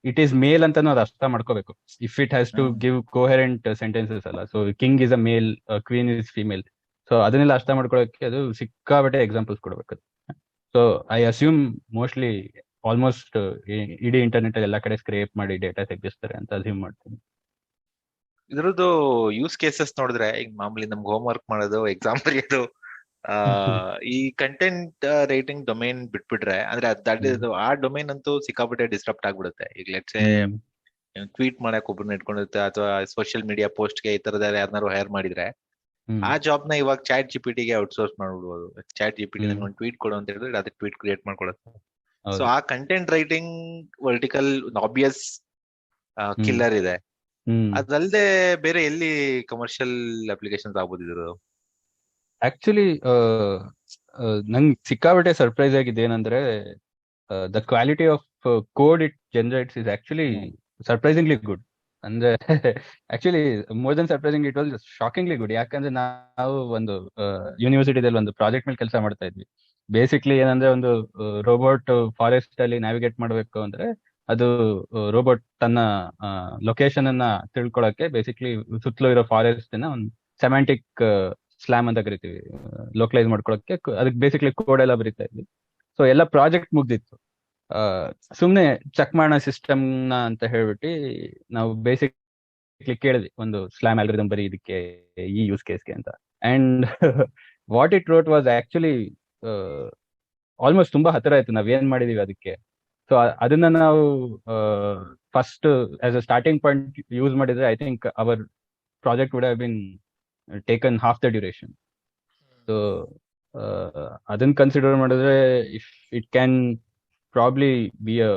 ಇಟ್ ಈಸ್ ಮೇಲ್ ಅಂತ ನಾವು ಅರ್ಥ ಮಾಡ್ಕೋಬೇಕು. If it has to give coherent sentences ಅಲ್ಲ. So king is a male, queen is female. So ಅದನ್ನೆಲ್ಲ ಅರ್ಥ ಮಾಡ್ಕೊಳ್ಳೋಕೆ ಅದು ಸಿಕ್ಕಾಬಟ್ಟೆ ಎಕ್ಸಾಂಪಲ್ಸ್ ಕೊಡ್ಬೇಕು. So I assume mostly almost ಇಡೀ ಇಂಟರ್ನೆಟ್ ಎಲ್ಲ ಕಡೆ ಸ್ಕ್ರೇಪ್ ಮಾಡಿ ಡೇಟಾ ತೆಗಿಸ್ತಾರೆ ಅಂತ ಅಸ್ಯೂಮ್ ಮಾಡ್ತೀನಿ. ಇದ್ರದ್ದು ಯೂಸ್ ಕೇಸಸ್ ನೋಡಿದ್ರೆ, ಈಗ ಮಾಮೂಲಿ ನಮ್ಗೆ ಹೋಮ್ ವರ್ಕ್ ಮಾಡೋದು, ಎಕ್ಸಾಮ್ ಬರೆಯೋದು, ಈ ಕಂಟೆಂಟ್ ರೈಟಿಂಗ್ ಡೊಮೈನ್ ಬಿಟ್ಬಿಟ್ರೆ, ಅಂದ್ರೆ ಆ ಡೊಮೈನ್ ಅಂತೂ ಸಿಕ್ಕಾಪಟ್ಟೆ ಡಿಸ್ಟರ್ಬ್ ಆಗ್ಬಿಡುತ್ತೆ. ಈಗ ಲೆಟ್ಸ್ ಟ್ವೀಟ್ ಮಾಡಕ್ ಒಬ್ಬರನ್ನ ಇಟ್ಕೊಂಡಿರುತ್ತೆ, ಅಥವಾ ಸೋಷಿಯಲ್ ಮೀಡಿಯಾ ಪೋಸ್ಟ್ಗೆ ಈ ತರದ ಯಾರನ್ನಾರು ಹೈರ್ ಮಾಡಿದ್ರೆ ಆ ಜಾಬ್ ನ ಇವಾಗ ChatGPT ಗೆ ಔಟ್ಸೋರ್ಸ್ ಮಾಡ್ಬಿಡ್ಬೋದು. ChatGPT ನಂಗೆ ಒಂದು ಟ್ವೀಟ್ ಕೊಡು ಅಂತ ಹೇಳಿದ್ರೆ ಅದಕ್ಕೆ ಟ್ವೀಟ್ ಕ್ರಿಯೇಟ್ ಮಾಡ್ಕೊಡುತ್ತೆ. ಸೊ ಆ content writing vertical obvious killer ಇದೆ. ಅದಲ್ಲದೆ ಬೇರೆ ಎಲ್ಲಿ ಕಮರ್ಷಿಯಲ್ ಅಪ್ಲಿಕೇಶನ್ಸ್ ಆಗ್ಬೋದು ಇದ್ರು? ಆಕ್ಚುಲಿ ನಂಗೆ ಸಿಕ್ಕಾಬಟ್ಟೆ ಸರ್ಪ್ರೈಸ್ ಆಗಿದೆ ಏನಂದ್ರೆ, the quality of code it generates is actually surprisingly good. ಅಂದ್ರೆ actually more than surprising, it was shockingly good. ಯಾಕಂದ್ರೆ ನಾವು ಒಂದು ಯೂನಿವರ್ಸಿಟಿದಲ್ಲಿ ಒಂದು ಪ್ರಾಜೆಕ್ಟ್ ಮೇಲೆ ಕೆಲಸ ಮಾಡ್ತಾ ಇದ್ವಿ. ಬೇಸಿಕ್ಲಿ ಏನಂದ್ರೆ, ಒಂದು ರೋಬೋಟ್ ಫಾರೆಸ್ಟ್ ಅಲ್ಲಿ ನ್ಯಾವಿಗೇಟ್ ಮಾಡಬೇಕು ಅಂದ್ರೆ ಅದು ರೋಬೋಟ್ ತನ್ನ ಲೊಕೇಶನ್ ಅನ್ನ ತಿಳ್ಕೊಳಕ್ಕೆ ಬೇಸಿಕ್ಲಿ ಸುತ್ತಲೂ ಇರೋ ಫಾರೆಸ್ಟ್ ನ ಒಂದು ಸೆಮ್ಯಾಂಟಿಕ್ ಸ್ಲಾಮ್ ಅಂತ ಕರಿತೀವಿ, ಲೋಕಲೈಸ್ ಮಾಡ್ಕೊಳಕ್ಕೆ ಅದಕ್ಕೆ ಬೇಸಿಕ್ಲಿ ಕೋಡ್ ಎಲ್ಲ ಬರೀತಾ ಇದ್ವಿ. ಸೊ ಎಲ್ಲ ಪ್ರಾಜೆಕ್ಟ್ ಮುಗ್ದಿತ್ತು. ಸುಮ್ನೆ ಚೆಕ್ ಮಾಡೋಣ ಸಿಸ್ಟಮ್ ನ ಅಂತ ಹೇಳ್ಬಿಟ್ಟು ನಾವು ಬೇಸಿಕ್ಲಿ ಕೇಳಿದ್ವಿ, ಒಂದು ಸ್ಲಾಮ್ ಆಲ್ಗೋರಿದಮ್ ಬರೀ ಇದಕ್ಕೆ ಈ ಯೂಸ್ ಕೇಸ್ಗೆ ಅಂತ. And what it wrote was actually almost ತುಂಬಾ ಹತ್ತಿರ ಆಯ್ತು ನಾವ್ ಏನ್ ಮಾಡಿದೀವಿ ಅದಕ್ಕೆ. ಸೊ ಅದನ್ನ ನಾವು first as a starting point use ಮಾಡಿದ್ರೆ I think our project would have been taken half the duration. So ಅದನ್ನ ಕನ್ಸಿಡರ್ ಮಾಡಿದ್ರೆ if it can probably be a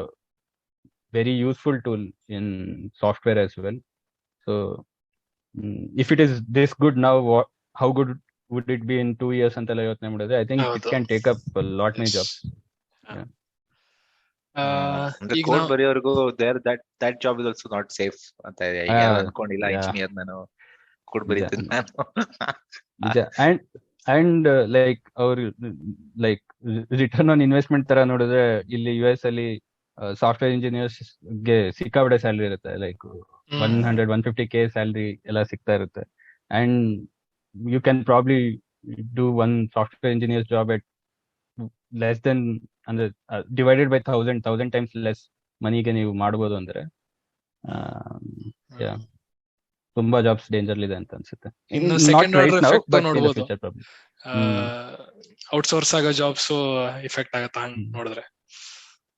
very useful tool in software as well. So if it is this good now, how good would it be in 2 years ಅಂತೆಲ್ಲ ಯೋಚನೆ ಮಾಡಿದ್ರೆ I think it can take up lot many jobs. ಅಂದ್ರೆ code ಬರೆಯೋರ್ಗು that job is also not safe ಅಂತ ಅನ್ಕೊಂಡಿಲ್ಲ. Engineer ನಾನು code ಬರೀತೀನಿ ನಾನು. And like ಅವ್ರು ಲೈಕ್ ರಿಟರ್ನ್ ಆನ್ ಇನ್ವೆಸ್ಟ್ಮೆಂಟ್ ತರ ನೋಡಿದ್ರೆ, ಇಲ್ಲಿ US ಅಲ್ಲಿ ಸಾಫ್ಟ್ವೇರ್ ಇಂಜಿನಿಯರ್ಸ್ ಗೆ ಸಿಕ್ಕಾಬಟ್ಟೆ ಸ್ಯಾಲರಿ ಇರುತ್ತೆ. ಲೈಕ್ 100-150K ಸ್ಯಾಲರಿ ಎಲ್ಲ ಸಿಗ್ತಾ ಇರುತ್ತೆ. And you can probably do one software engineer's job at less than ಅಂದ್ರೆ ಡಿವೈಡೆಡ್ ಬೈ 1000 ಟೈಮ್ಸ್ ಲೆಸ್ ಮನಿಗೆ ನೀವು ಮಾಡ್ಬೋದು ಅಂದ್ರೆ ತುಂಬಾ ಜಾಬ್ಸ್ ಡೇಂಜರ್ ಇದೆ ಅಂತ ಅನ್ಸುತ್ತೆ. ಇನ್ನು not second right order now effect but in ನೋಡ್ಬೋದು. Future problem. ಔಟ್ಸೋರ್ಸ್ ಆಗೋ ಜಾಬ್ಸ್ ಎಫೆಕ್ಟ್ ಆಗತ್ತ ಹಂಗ್ ನೋಡಿದ್ರೆ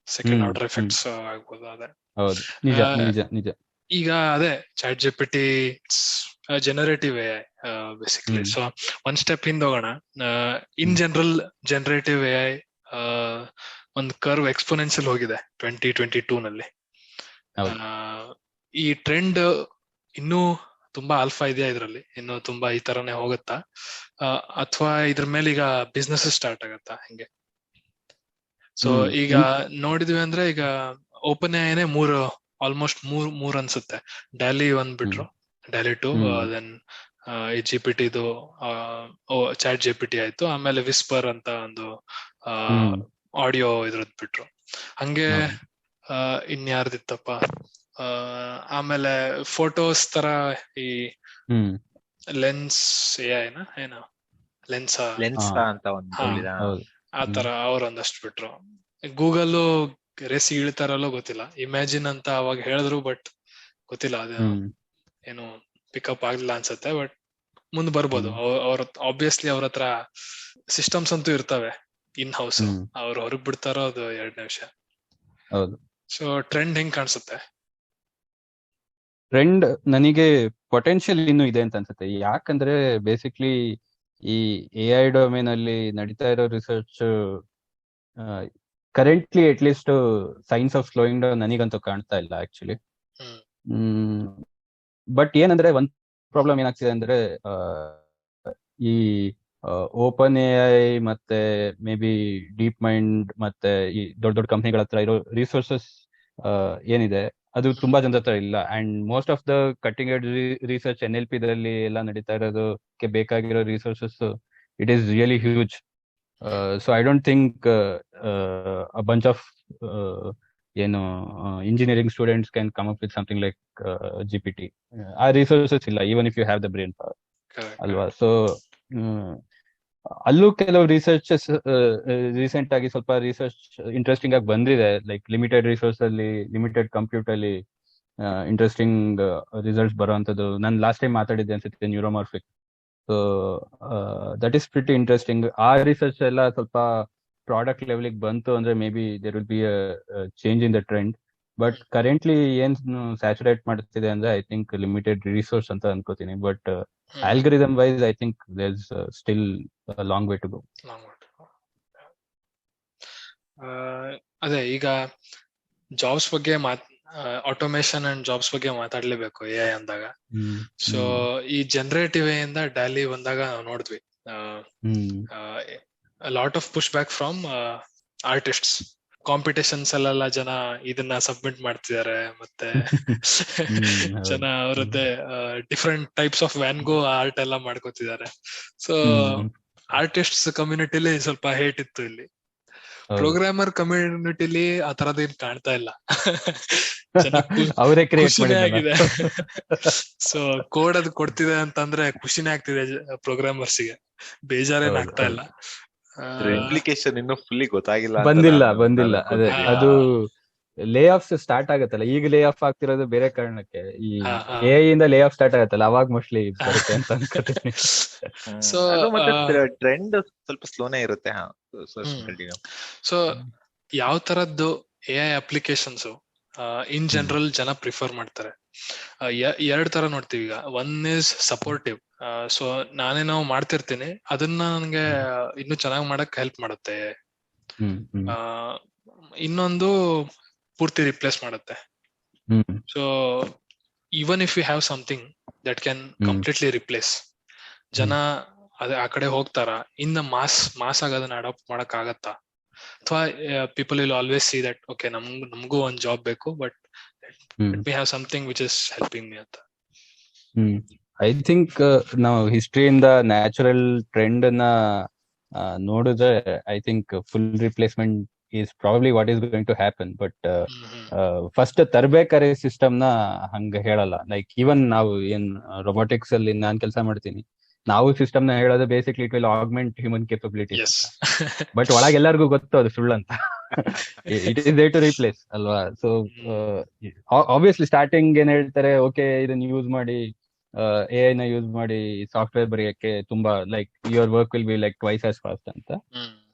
ಸೆಕೆಂಡ್ ಆರ್ಡರ್ ಎಫೆಕ್ಟ್ಸ್ ಆಗ್ಬೋದು. ಅದೇ ಹೌದು, ನಿಜ ನಿಜ ನಿಜ. ಈಗ ಅದೇ chat GPT generative A basically. So ಒಂದ್ ಸ್ಟೆಪ್ ಹಿಂದೆ ಹೋಗೋಣ. In general generative A I ಒಂದು ಕರ್ವ್ ಎಕ್ಸ್ಪೋನೆನ್ಷಿಯಲ್ ಹೋಗಿದೆ 2022 ನಲ್ಲಿ. ಈ ಟ್ರೆಂಡ್ ಇನ್ನೂ ತುಂಬಾ ಆಲ್ಫಾ ಇದೆಯಾ ಇದ್ರಲ್ಲಿ, ಇನ್ನು ತುಂಬಾ ಈ ತರನೇ ಹೋಗುತ್ತಾ, ಅಥವಾ ಇದ್ರ ಮೇಲೆ ಈಗ ಬಿಸ್ನೆಸ್ ಸ್ಟಾರ್ಟ್ ಆಗತ್ತಾ ಹೆಂಗೆ? ಸೊ ಈಗ ನೋಡಿದ್ವಿ ಅಂದ್ರೆ ಈಗ ಓಪನ್ ಎಐನೇ ಆಲ್ಮೋಸ್ಟ್ ಮೂರ್ ಅನ್ಸುತ್ತೆ. ಡ್ಯಾಲಿ ಒಂದ್ ಬಿಟ್ರು, ಡ್ಯಾಲಿ 2, ದೆನ್ ಜಿಪಿಟಿದು ಚಾಟ್ ಜಿಪಿಟಿ ಆಯ್ತು, ಆಮೇಲೆ ವಿಸ್ಪರ್ ಅಂತ ಒಂದು ಆಡಿಯೋ ಇದ್ರದ್ ಬಿಟ್ರು. ಹಂಗೆ ಇನ್ಯಾರ್ದಿತ್ತಪ್ಪ, ಆಮೇಲೆ ಫೋಟೋಸ್ ತರ ಈ ಲೆನ್ಸ್ ಏನೋ ಲೆನ್ಸ್ ಅಂತ ಆತರ ಅವ್ರೊಂದಷ್ಟು ಬಿಟ್ರು. ಗೂಗಲ್ ರೇಸಿ ಇಳಿತಾರಲ್ಲೋ ಗೊತ್ತಿಲ್ಲ, ಇಮ್ಯಾಜಿನ್ ಅಂತ ಅವಾಗ ಹೇಳಿದ್ರು, ಬಟ್ ಗೊತ್ತಿಲ್ಲ ಅದು ಏನು ಪಿಕಪ್ ಆಗ್ಲಿಲ್ಲ ಅನ್ಸತ್ತೆ. ಬಟ್ ಮುಂದ್ ಬರ್ಬೋದು. ಅವ್ರ ಆಬ್ವಿಯಸ್ಲಿ ಅವ್ರ ಹತ್ರ ಸಿಸ್ಟಮ್ಸ್ ಅಂತೂ ಇರ್ತವೆ ಇನ್ ಹೌಸ್, ಅವ್ರು ಹೊರಗ್ ಬಿಡ್ತಾರೋ ಅದು ಎರಡನೇ ವಿಷಯ. ಸೊ ಟ್ರೆಂಡ್ ಹೆಂಗ್ ಕಾಣಿಸುತ್ತೆ? ಟ್ರೆಂಡ್ ನನಗೆ ಪೊಟೆನ್ಶಿಯಲ್ ಇನ್ನೂ ಇದೆ ಅಂತ ಅನ್ಸುತ್ತೆ. ಯಾಕಂದ್ರೆ ಬೇಸಿಕ್ಲಿ ಈ ಎಐ ಡೊಮೇನ್ ಅಲ್ಲಿ ನಡೀತಾ ಇರೋ research currently at least science of slowing down ನನಗಂತೂ ಕಾಣ್ತಾ ಇಲ್ಲ ಆಕ್ಚುಲಿ. ಬಟ್ ಏನಂದ್ರೆ ಒಂದ್ ಪ್ರಾಬ್ಲಮ್ ಏನಾಗ್ತಿದೆ ಅಂದ್ರೆ ಈ ಓಪನ್ ಎಐ ಮತ್ತೆ ಮೇ ಬಿ ಡೀಪ್ ಮೈಂಡ್ ಮತ್ತೆ ಈ ದೊಡ್ಡ ದೊಡ್ಡ ಕಂಪ್ನಿಗಳ ಹತ್ರ ಇರೋ ರಿಸೋರ್ಸಸ್ ಏನಿದೆ ಅದು ತುಂಬಾ ಜನದ ಹತ್ರ ಇಲ್ಲ. And most of the cutting edge research NLP ಇದರಲ್ಲಿ ಎಲ್ಲ ನಡೀತಾ ಇರೋದಕ್ಕೆ ಬೇಕಾಗಿರೋ resources it is really huge. So I don't think a bunch of engineering students can come up with something like GPT. ಆ ರಿಸೋರ್ಸಸ್ ಇಲ್ಲ, even if you have the brain power, ಅಲ್ವಾ? So ಅಲ್ಲೂ ಕೆಲವು ರಿಸರ್ಚಸ್ ರೀಸೆಂಟ್ ಆಗಿ ಸ್ವಲ್ಪ research interesting ಆಗಿ ಬಂದಿದೆ. Like limited resource ಅಲ್ಲಿ, ಲಿಮಿಟೆಡ್ ಕಂಪ್ಯೂಟರ್ ಅಲ್ಲಿ ಇಂಟ್ರೆಸ್ಟಿಂಗ್ ರಿಸಲ್ಟ್ಸ್ ಬರುವಂತದ್ದು. ನಾನು ಲಾಸ್ಟ್ ಟೈಮ್ ಮಾತಾಡಿದ್ದೆ ಅನ್ಸುತ್ತೆ, neuromorphic. So that is pretty interesting. ಆ ರಿಸರ್ಚ್ ಎಲ್ಲ ಸ್ವಲ್ಪ ಪ್ರಾಡಕ್ಟ್ ಲೆವೆಲ್ಗೆ ಬಂತು ಅಂದ್ರೆ maybe there will be change in the trend. But currently ಏನ್ ಸ್ಯಾಚುರೇಟ್ ಮಾಡ್ತಿದೆ ಅಂದ್ರೆ ಐ ಥಿಂಕ್ ಲಿಮಿಟೆಡ್ ರಿಸೋರ್ಸ್ ಅಂತ ಅನ್ಕೋತೀನಿ. But algorithm wise I think there's still a long way to go. ಅದೇ ಈಗ ಜಾಬ್ಸ್ ಬಗ್ಗೆ ಆಟೋಮೇಶನ್ ಅಂಡ್ ಜಾಬ್ಸ್ ಬಗ್ಗೆ ಮಾತಾಡ್ಲೇಬೇಕು AI ಅಂದಾಗ. ಸೊ ಈ ಜನರೇಟಿವ್ ಎ ಇಂದ ಡ್ಯಾಲಿ ಬಂದಾಗ ನಾವು ನೋಡಿದ್ವಿ lot of push back from artists. Competitions ಅಲ್ಲೆಲ್ಲ ಜನ ಇದನ್ನ ಸಬ್ಮಿಟ್ ಮಾಡ್ತಿದ್ದಾರೆ, ಮತ್ತೆ ಜನ ಅವರದ್ದೇ ಡಿಫ್ರೆಂಟ್ ಟೈಪ್ಸ್ ಆಫ್ ವ್ಯಾನ್ಗೋ ಆರ್ಟ್ ಎಲ್ಲ ಮಾಡ್ಕೋತಿದ್ದಾರೆ. ಸೊ ಆರ್ಟಿಸ್ಟ್ಸ್ ಕಮ್ಯುನಿಟಿಲಿ ಸ್ವಲ್ಪ ಹೇಟ್ ಇತ್ತು ಇಲ್ಲಿ. ಪ್ರೋಗ್ರಾಮರ್ ಕಮ್ಯುನಿಟಿಲಿ ಆ ತರದೇನ್ ಕಾಣ್ತಾ ಇಲ್ಲ. ಅವರೇ ಖುಷಿನೇ ಆಗಿದೆ. ಸೊ ಕೋಡ್ ಅದು ಕೊಡ್ತಿದೆ ಅಂತಂದ್ರೆ ಖುಷಿನೇ ಆಗ್ತಿದೆ ಪ್ರೋಗ್ರಾಮರ್ಸ್ಗೆ, ಬೇಜಾರೇನ್ ಆಗ್ತಾ ಇಲ್ಲ. ಇಂಪ್ಲಿಕೇಶನ್ ಇನ್ನು ಫುಲ್ಲಿ ಗೊತ್ತಾಗಿಲ್ಲ, ಬಂದಿಲ್ಲ. ಅದೇ ಅದು ಲೇ ಆಫ್ಸ್ ಸ್ಟಾರ್ಟ್ ಆಗತ್ತಲ್ಲ, ಈಗ ಲೇ ಆಫ್ ಆಗ್ತಿರೋದು ಬೇರೆ ಕಾರಣಕ್ಕೆ. ಈ AI ಇಂದ ಲೇ ಆಫ್ ಸ್ಟಾರ್ಟ್ ಆಗತ್ತಲ್ಲ, ಅವಾಗ ಮೋಸ್ಟ್ಲಿ ಬರುತ್ತೆ ಅಂತ ಅನ್ಕೋತೀನಿ. ಸೊ ಟ್ರೆಂಡ್ ಸ್ವಲ್ಪ ಸ್ಲೋನೇ ಇರುತ್ತೆ. ಸೊ ಯಾವ ತರದ್ದು AI ಅಪ್ಲಿಕೇಶನ್ಸ್ ಇನ್ ಜನರಲ್ ಜನ ಪ್ರಿಫರ್ ಮಾಡ್ತಾರೆ? ಎರಡ್ ತರ ನೋಡ್ತೀವಿ ಈಗ. One is supportive. ಸೊ ನಾನೇನೋ ಮಾಡ್ತಿರ್ತೀನಿ, ಅದನ್ನ ನನ್ಗೆ ಇನ್ನು ಚೆನ್ನಾಗಿ ಮಾಡಕ್ ಹೆಲ್ಪ್ ಮಾಡುತ್ತೆ. ಇನ್ನೊಂದು ಪೂರ್ತಿ ರಿಪ್ಲೇಸ್ ಮಾಡುತ್ತೆ. So even if you have something that can completely replace, ಜನ ಆ ಕಡೆ ಹೋಗ್ತಾರ? ಇನ್ನ ಮಾಸ್ ಆಗೋದನ್ನ ಅಡಾಪ್ಟ್ ಮಾಡಕ್ ಆಗತ್ತಾ? ಅಥವಾ people will always see that okay ನಮಗೂ ಒಂದ್ ಜಾಬ್ ಬೇಕು, but we have something which is helping me ಅಂತ. ಐ ಥಿಂಕ್ ನಾವು ಹಿಸ್ಟ್ರಿಯಿಂದ ನ್ಯಾಚುರಲ್ ಟ್ರೆಂಡ್ ನ ನೋಡಿದ್ರೆ I think full replacement is probably what is going to happen. But first ತರಬೇಕಾರೆ system ನ ಹಂಗ ಹೇಳಲ್ಲ. ಲೈಕ್ ಈವನ್ ನಾವು ಏನ್ ರೊಬೋಟಿಕ್ಸ್ ಅಲ್ಲಿ ನಾನ್ ಕೆಲಸ ಮಾಡ್ತೀನಿ, ನಾವು ಸಿಸ್ಟಮ್ ನ ಹೇಳೋದು basically it will augment human capabilities ಎಸ್. ಬಟ್ ಒಳಗೆ ಎಲ್ಲರಿಗೂ ಗೊತ್ತು ಅದು ಸುಳ್ಳಂತ. It is they to replace ಅಲ್ವಾ. ಸೊ ಆಬ್ವಿಯಸ್ಲಿ ಸ್ಟಾರ್ಟಿಂಗ್ ಏನ್ ಹೇಳ್ತಾರೆ, ಓಕೆ ಇದನ್ನ ಯೂಸ್ ಮಾಡಿ AI ನ ಯೂಸ್ ಮಾಡಿ ಸಾಫ್ಟ್ವೇರ್ ಬರೆಯಕ್ಕೆ ತುಂಬಾ like your work will be like twice as fast ಅಂತ.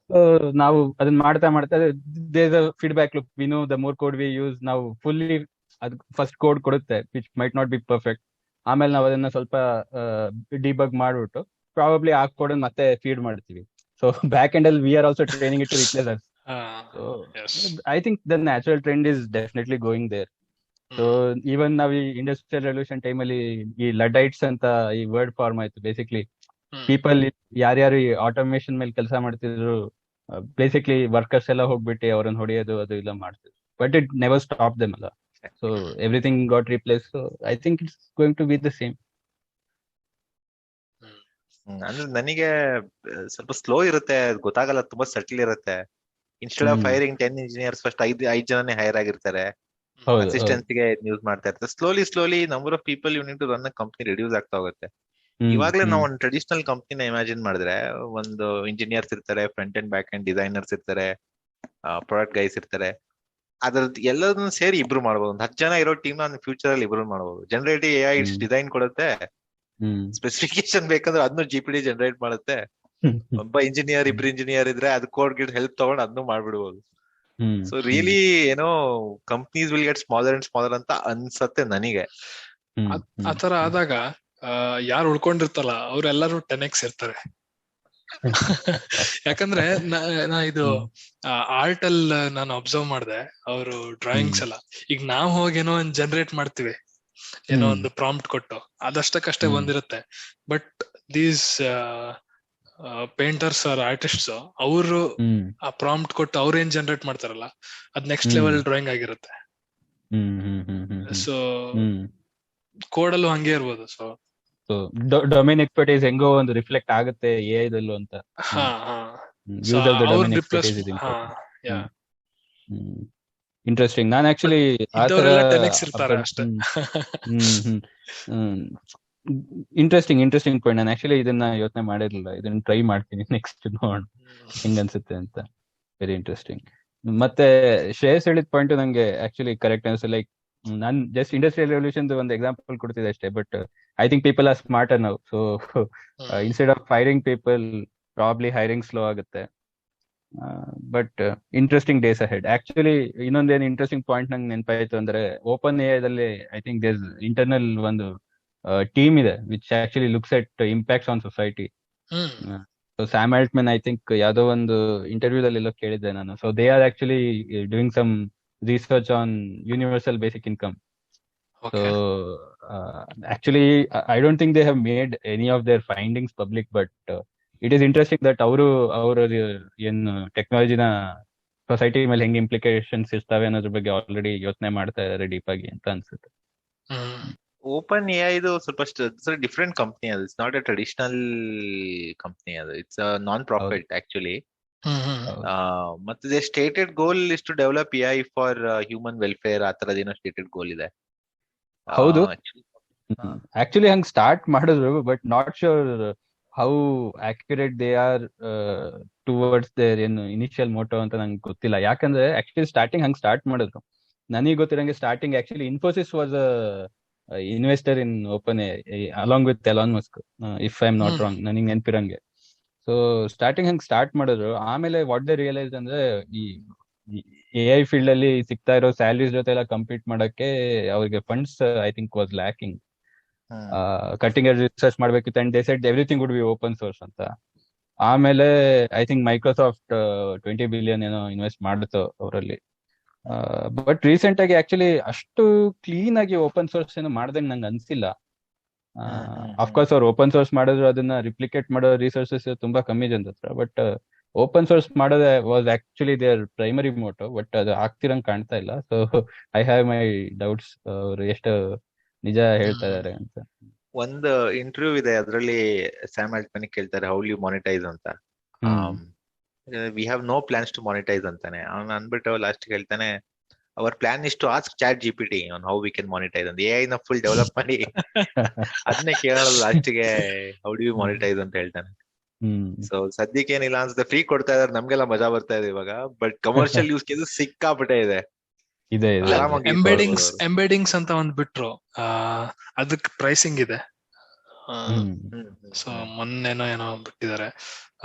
ನಾವು ಅದನ್ನ ಮಾಡ್ತಾ ಮಾಡ್ತಾ there feedback loop. We know the more code we use, ನಾವು ಫುಲ್ಲಿ ಅದ್ ಫಸ್ಟ್ ಕೋಡ್ ಕೊಡುತ್ತೆ which might not be perfect. ಆಮೇಲೆ ನಾವು ಅದನ್ನ ಸ್ವಲ್ಪ ಡಿಬಗ್ ಮಾಡ್ಬಿಟ್ಟು ಪ್ರಾಬಬ್ಲಿ ಆ ಕೋಡ್ ಮತ್ತೆ ಫೀಡ್ ಮಾಡ್ತೀವಿ. ಸೊ ಬ್ಯಾಕ್ ಎಂಡ್ ಅಲ್ಲಿ we are also training it to replace us. So I think the natural trend is definitely going there. So even ನಾವ್ ಈ ಇಂಡಸ್ಟ್ರಿಯಲ್ ರೆವಲ್ಯೂಷನ್ ಟೈಮಲ್ಲಿ ಈ ಲಡೈಟ್ಸ್ ಅಂತ ಈ ವರ್ಡ್ ಫಾರ್ಮ್ ಆಯ್ತು. ಬೇಸಿಕ್ಲಿ ಪೀಪಲ್ ಯಾರ್ಯಾರು ಈ ಆಟೋಮೇಶನ್ ಮೇಲೆ ಕೆಲಸ ಮಾಡ್ತಿದ್ರು, ಬೇಸಿಕ್ಲಿ ವರ್ಕರ್ಸ್ ಎಲ್ಲ ಹೋಗ್ಬಿಟ್ಟು ಅವ್ರನ್ನ ಹೊಡೆಯೋದು ಅದು ಇಲ್ಲ ಮಾಡ್ತಿದ್ರು. But it never stop them ಅಲ್ಲ. So everything got replace. So I think it's going to be the same. ಅಂದ್ರೆ ನನಗೆ ಸ್ವಲ್ಪ ಸ್ಲೋ ಇರುತ್ತೆ, ಗೊತ್ತಾಗಲ್ಲ, ತುಂಬಾ ಸೆಟಲ್ ಇರುತ್ತೆ. Instead of hiring 10 engineers first 5 ಜನನೇ ಹೈರ್ ಆಗಿರ್ತಾರೆ, ಅಸಿಸ್ಟೆನ್ಸ್ಗೆ ಯೂಸ್ ಮಾಡ್ತಾ ಇರ್ತಾರೆ. Slowly number of people you need to run a company reduce ಆಗ್ತಾ ಹೋಗುತ್ತೆ. ಇವಾಗ್ಲೇ ನಾವು ಒಂದು ಟ್ರೆಡಿಷನಲ್ ಕಂಪ್ನಿನ ಇಮ್ಯಾಜಿನ್ ಮಾಡಿದ್ರೆ, ಒಂದು ಇಂಜಿನಿಯರ್ಸ್ ಇರ್ತಾರೆ, front and back and designers ಇರ್ತಾರೆ, ಪ್ರಾಡಕ್ಟ್ ಗೈಸ್ ಇರ್ತಾರೆ. ಅದ್ರದ್ದು ಎಲ್ಲದನ್ನು ಸೇರಿ ಇಬ್ರು ಮಾಡ್ಬೋದು. ಒಂದು 10 ಜನ ಇರೋ ಟೀಮ್ ನ ಫ್ಯೂಚರ್ ಅಲ್ಲಿ ಇಬ್ರು ಮಾಡ್ಬೋದು. ಜನರೇಟಿವ್ AI ಇಟ್ಸ್ ಡಿಸೈನ್ ಕೊಡುತ್ತೆ, ಸ್ಪೆಸಿಫಿಕೇಶನ್ ಬೇಕಂದ್ರೆ ಅದನ್ನು GPT ಜನರೇಟ್ ಮಾಡುತ್ತೆ. ಒಬ್ಬ ಇಂಜಿನಿಯರ್, ಇಬ್ರು ಇಂಜಿನಿಯರ್ ಇದ್ರೆ ಅದು ಕೋಡ್ ಗಿಡ್ ಹೆಲ್ಪ್ ತಗೊಂಡು ಅದನ್ನು ಮಾಡ್ಬಿಡ್ಬೋದು. ಸೊ ರಿಯಲಿ ಏನೋ companies will get smaller and smaller ಅಂತ ಅನ್ಸತ್ತೆ ನನಗೆ. ಆತರ ಆದಾಗ ಯಾರು ಉಳ್ಕೊಂಡಿರ್ತಲ್ಲ ಅವ್ರೆಲ್ಲರೂ 10x ಇರ್ತಾರೆ. ಯಾಕಂದ್ರೆ ನಾ ಇದು ಆರ್ಟ್ ಅಲ್ಲಿ ನಾನು ಅಬ್ಸರ್ವ್ ಮಾಡಿದೆ, ಅವರು ಡ್ರಾಯಿಂಗ್ಸ್ ಎಲ್ಲ ಈಗ ನಾವ್ ಹೋಗಿ ಏನೋ ಒಂದು ಜನರೇಟ್ ಮಾಡ್ತೀವಿ, ಏನೋ ಒಂದು ಪ್ರಾಂಪ್ಟ್ ಕೊಟ್ಟು ಅದಷ್ಟಕ್ಕಷ್ಟೇ ಬಂದಿರುತ್ತೆ. But these painters are artists ಅವರು ಆ ಪ್ರಾಂಪ್ಟ್ ಕೊಟ್ಟು ಅವ್ರ ಏನ್ ಜನರೇಟ್ ಮಾಡ್ತಾರಲ್ಲ ಅದ್ ನೆಕ್ಸ್ಟ್ ಲೆವೆಲ್ ಡ್ರಾಯಿಂಗ್ ಆಗಿರುತ್ತೆ. ಸೊ ಕೋಡಲ್ಲೂ ಹಂಗೆ ಇರ್ಬೋದು. ಸೊ ಡೊಮೇನ್ ಎಕ್ಸ್ಪರ್ಟೈಸ್ ಹೆಂಗೋ ಒಂದು ರಿಫ್ಲೆಕ್ಟ್ ಆಗುತ್ತೆ AI ದಲ್ಲೂ ಅಂತ. ಇಂಟ್ರೆಸ್ಟಿಂಗ್. ನಾನು ಆಕ್ಚುಲಿ ಆತರ ಇಂಟ್ರೆಸ್ಟಿಂಗ್ ಪಾಯಿಂಟ್. ನಾನು ಆಕ್ಚುಲಿ ಇದನ್ನ ಯೋಚನೆ ಮಾಡಿರ್ಲಿಲ್ಲ, ಇದನ್ನ ಟ್ರೈ ಮಾಡ್ತೀನಿ ನೆಕ್ಸ್ಟ್, ನೋಡೋಣ ಹೆಂಗ್ ಅನ್ಸುತ್ತೆ ಅಂತ. Very interesting. ಮತ್ತೆ ಶ್ರೇಯಸ್ ಹೇಳಿದ ಪಾಯಿಂಟ್ ನಂಗೆ ಆಕ್ಚುಲಿ ಕರೆಕ್ಟ್ ಅನ್ಸುತ್ತೆ. ಲೈಕ್ ನಾನ್ ಜಸ್ಟ್ ಇಂಡಸ್ಟ್ರಿಯಲ್ ರೆವಲ್ಯೂಷನ್ ಒಂದು ಎಕ್ಸಾಂಪಲ್ ಕೊಡ್ತಿದ್ದೆ ಅಷ್ಟೇ. But I think people are smarter now. So instead of hiring people, probably hiring slow ಆಗುತ್ತೆ. But interesting days ahead. Actually ಇನ್ನೊಂದೇನು ಇಂಟ್ರೆಸ್ಟಿಂಗ್ ಪಾಯಿಂಟ್ ನಂಗೆ ನೆನಪಾಯ್ತು ಅಂದ್ರೆ, ಓಪನ್ AI ದಲ್ಲಿ ಐ ಥಿಂಕ್ ದೇರ್ ಇಂಟರ್ನಲ್ ಒಂದು ಟೀಮ್ ಇದೆ which actually looks at impacts on society. So Sam ಆಲ್ಟ್ಮನ್ I think ಯಾವ್ದೋ ಒಂದು ಇಂಟರ್ವ್ಯೂದಲ್ಲಿ ಎಲ್ಲೋ ಕೇಳಿದ್ದೆ ನಾನು. So they are actually doing some research on universal basic income. So actually I don't think they have made any of their findings public, but it is interesting that ಅವರು ಏನು ಟೆಕ್ನಾಲಜಿನ society ಮೇಲೆ ಹೆಂಗೆ ಇಂಪ್ಲಿಕೇಶನ್ಸ್ ಇರ್ತವೆ ಅನ್ನೋದ್ರ ಬಗ್ಗೆ already ಯೋಚನೆ ಮಾಡ್ತಾ ಇದ್ದಾರೆ ಡೀಪ್ ಆಗಿ ಅಂತ ಅನ್ಸುತ್ತೆ. ಓಪನ್ AI ಇದು ಸ್ವಲ್ಪ ಡಿಫ್ರೆಂಟ್ ಕಂಪ್ನಿ. ಅದು it's not a traditional company. ಅದು it's a non profit actually. ಮತ್ತೆ stated goal is to develop AI for human welfare. ಆ ತರದ ಏನೋ ಸ್ಟೇಟೆಡ್ ಗೋಲ್ ಇದೆ. ಹೌದು, ಆಕ್ಚುಲಿ ಹಂಗ್ ಸ್ಟಾರ್ಟ್ ಮಾಡಿದ್ರು, but not sure how accurate they are towards their ಏನು ಇನಿಷಿಯಲ್ ಮೋಟೋ ಅಂತ ನಂಗೆ ಗೊತ್ತಿಲ್ಲ. ಯಾಕಂದ್ರೆ ಆಕ್ಚುಲಿ ಸ್ಟಾರ್ಟಿಂಗ್ ಹಂಗ್ ಸ್ಟಾರ್ಟ್ ಮಾಡಿದ್ರು. ನನಗೆ ಗೊತ್ತಿರಂಗೆ starting actually Infosys was investor in open AI along with Elon Musk, if I am not wrong, ನನಗೆ ನೆನಪಿರಂಗೆ. ಸೊ ಸ್ಟಾರ್ಟಿಂಗ್ ಹಂಗ್ ಸ್ಟಾರ್ಟ್ ಮಾಡಿದ್ರು. ಆಮೇಲೆ ವಾಟ್ ದೇ ರಿಯಲೈಸ್ ಅಂದ್ರೆ, ಈ AI ಫೀಲ್ಡ್ ಅಲ್ಲಿ ಸಿಗ್ತಾ ಇರೋ ಸ್ಯಾಲರೀಸ್ ಜೊತೆ ಎಲ್ಲ ಕಂಪೀಟ್ ಮಾಡಕ್ಕೆ ಅವ್ರಿಗೆ funds I think was lacking. Cutting edge research ಮಾಡ್ಬೇಕಿತ್ತು. And they said everything would be open source ಅಂತ. ಆಮೇಲೆ ಐ ಥಿಂಕ್ ಮೈಕ್ರೋಸಾಫ್ಟ್ 20 ಬಿಲಿಯನ್ ಏನೋ ಇನ್ವೆಸ್ಟ್ ಮಾಡಿತು ಅವರಲ್ಲಿ. ಬಟ್ ರೀಸೆಂಟ್ ಆಗಿ ಆಕ್ಚುಲಿ ಅಷ್ಟು ಕ್ಲೀನ್ ಆಗಿ ಓಪನ್ ಸೋರ್ಸ್ ಏನು ಮಾಡ್ದಂಗೆ ನಂಗೆ ಅನ್ಸಿಲ್ಲ. ಅಫ್ಕೋರ್ಸ್ ಅವ್ರು ಓಪನ್ ಸೋರ್ಸ್ ಮಾಡಿದ್ರು, ಅದನ್ನ ರಿಪ್ಲಿಕೇಟ್ ಮಾಡೋ ರಿಸೋರ್ಸಸ್ ತುಂಬಾ ಕಮ್ಮಿ ಜನದ ಹತ್ರ. ಬಟ್ ಓಪನ್ ಸೋರ್ಸ್ ಮಾಡೋದೇ was actually their primary motto. But ಅದು ಆಗ್ತಿರಂಗ್ ಕಾಣ್ತಾ ಇಲ್ಲ. So I have my doubts ಅವ್ರು ಎಷ್ಟು ನಿಜ ಹೇಳ್ತಾ ಇದಾರೆ ಅಂತ. ಒಂದು ಇಂಟರ್ವ್ಯೂ ಇದೆ, ಅದರಲ್ಲಿ ಸ್ಯಾಮ್ ಆಲ್ಟ್ಮನ್ ಕೇಳ್ತಾರೆ ಹೌ ಯು ಮಾನಿಟೈಸ್ ಅಂತ. We have no plans to monetize ಅಂತಾನೆ. ಅವ್ನು ಅಂದ್ಬಿಟ್ಟು ಲಾಸ್ಟ್ ಹೇಳ್ತಾನೆ, our plan is to ask chat GPT on how we can monetize ಅಂತ AI ನ ಫುಲ್ ಡೆವಲಪ್ ಮಾಡಿ ಅದನ್ನೇ ಕೇಳೋದು ಲಾಸ್ಟಿಗೆ ಹೌ ಡು ಯು ಮಾನಿಟೈಸ್ ಅಂತ ಹೇಳ್ತಾನೆ. ಸೊ ಸದ್ಯಕ್ಕೆ ಏನಿಲ್ಲ ಅನ್ಸುತ್ತೆ, ಫ್ರೀ ಕೊಡ್ತಾ ಇದಾರೆ, ನಮ್ಗೆಲ್ಲ ಮಜಾ ಬರ್ತಾ ಇದೆ ಇವಾಗ. ಬಟ್ ಕಮರ್ಷಿಯಲ್ ಯೂಸ್ ಕೇಸ್ ಸಿಕ್ಕಾಪಟ್ಟೆ ಇದೆ. ಆರಾಮಾಗಿ ಎಂಬೆಡಿಂಗ್ಸ್ ಅಂತ ಒಂದ್ ಬಿಟ್ರು, ಅದಕ್ಕೆ ಪ್ರೈಸಿಂಗ್ ಇದೆ. ಸೊ ಮೊನ್ನೆನೋ ಏನೋ ಬಿಟ್ಟಿದ್ದಾರೆ,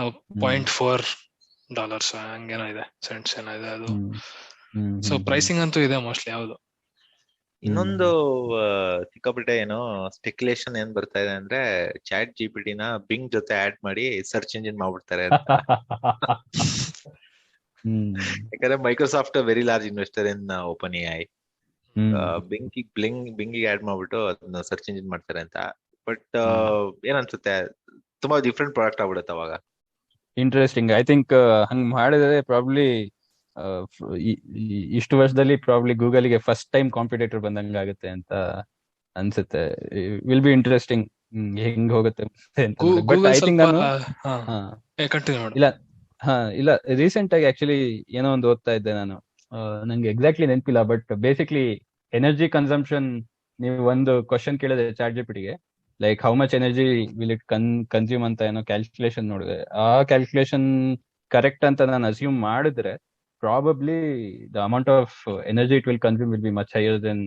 $0.4 ಹಂಗೇನೋ ಇದೆ, ಸೆಂಟ್ಸ್ ಏನೋ ಇದೆ ಅದು. ಸೊ ಪ್ರೈಸಿಂಗ್ ಅಂತೂ ಇದೆ ಮೋಸ್ಟ್ಲಿ. ಯಾವ್ದು ಇನ್ನೊಂದು ಸಿಕ್ಕಾಪಟ್ಟೆ ಏನೋ ಸ್ಪೆಕ್ಯುಲೇಷನ್ ಏನ್ ಬರ್ತಾ ಇದೆ ಅಂದ್ರೆ, ಚಾಟ್ GPT ನ ಬಿಂಗ್ ಜೊತೆ ಆಡ್ ಮಾಡಿ ಸರ್ಚ್ ಇಂಜಿನ್ ಮಾಡ್ಬಿಡ್ತಾರೆ ಅಂತ. ಯಾಕಂದ್ರೆ Microsoft very large investor in open AI. ಬಿಂಗಿಗೆ ಆಡ್ ಮಾಡ್ಬಿಟ್ಟು ಅದನ್ನ ಸರ್ಚ್ ಇಂಜಿನ್ ಮಾಡ್ತಾರೆ ಅಂತ. ಬಟ್ ಏನನ್ಸುತ್ತೆ, ತುಂಬಾ ಡಿಫ್ರೆಂಟ್ ಪ್ರಾಡಕ್ಟ್ ಆಗ್ಬಿಡುತ್ತೆ ಅವಾಗ. ಇಂಟ್ರೆಸ್ಟಿಂಗ್. ಐ ಥಿಂಕ್ ಹಂಗ್ ಮಾಡಿದ್ರೆ ಪ್ರಾಬ್ಲಿ ಇಷ್ಟು ವರ್ಷದಲ್ಲಿ ಪ್ರಾಬ್ಲಿ ಗೂಗಲ್ಗೆ ಫಸ್ಟ್ ಟೈಮ್ ಕಾಂಪಿಟೇಟರ್ ಬಂದಂಗ ಆಗುತ್ತೆ ಅಂತ ಅನ್ಸುತ್ತೆ. ವಿಲ್ ಬಿ ಇಂಟ್ರೆಸ್ಟಿಂಗ್ ಹೆಂಗ್ ಹೋಗುತ್ತೆ ಅಂತ. ಬಟ್ ಐ ಥಿಂಕ್ ನಾನು ಇಲ್ಲ ರೀಸೆಂಟ್ ಆಗಿ ಆಕ್ಚುಲಿ ಏನೋ ಒಂದು ಓದ್ತಾ ಇದ್ದೆ ನಾನು, ನಂಗೆ ಎಕ್ಸಾಕ್ಟ್ಲಿ ನೆನಪಿಲ್ಲ. ಬಟ್ ಬೇಸಿಕ್ಲಿ ಎನರ್ಜಿ ಕನ್ಸಂಪ್ಷನ್, ನೀವು ಒಂದು ಕ್ವಶನ್ ಕೇಳಿದ್ರೆ ಚಾಟ್ ಜಿಪಿಟಿಗೆ, like how much energy will it consume ಅಂತ ಏನೋ ಕ್ಯಾಲ್ಕುಲೇಷನ್ ನೋಡಿದೆ. ಆ ಕ್ಯಾಲ್ಕುಲೇಷನ್ ಕರೆಕ್ಟ್ ಅಂತ ನಾನು ಅಸ್ಯೂಮ್ ಮಾಡಿದ್ರೆ probably the amount of energy it will consume will be much higher then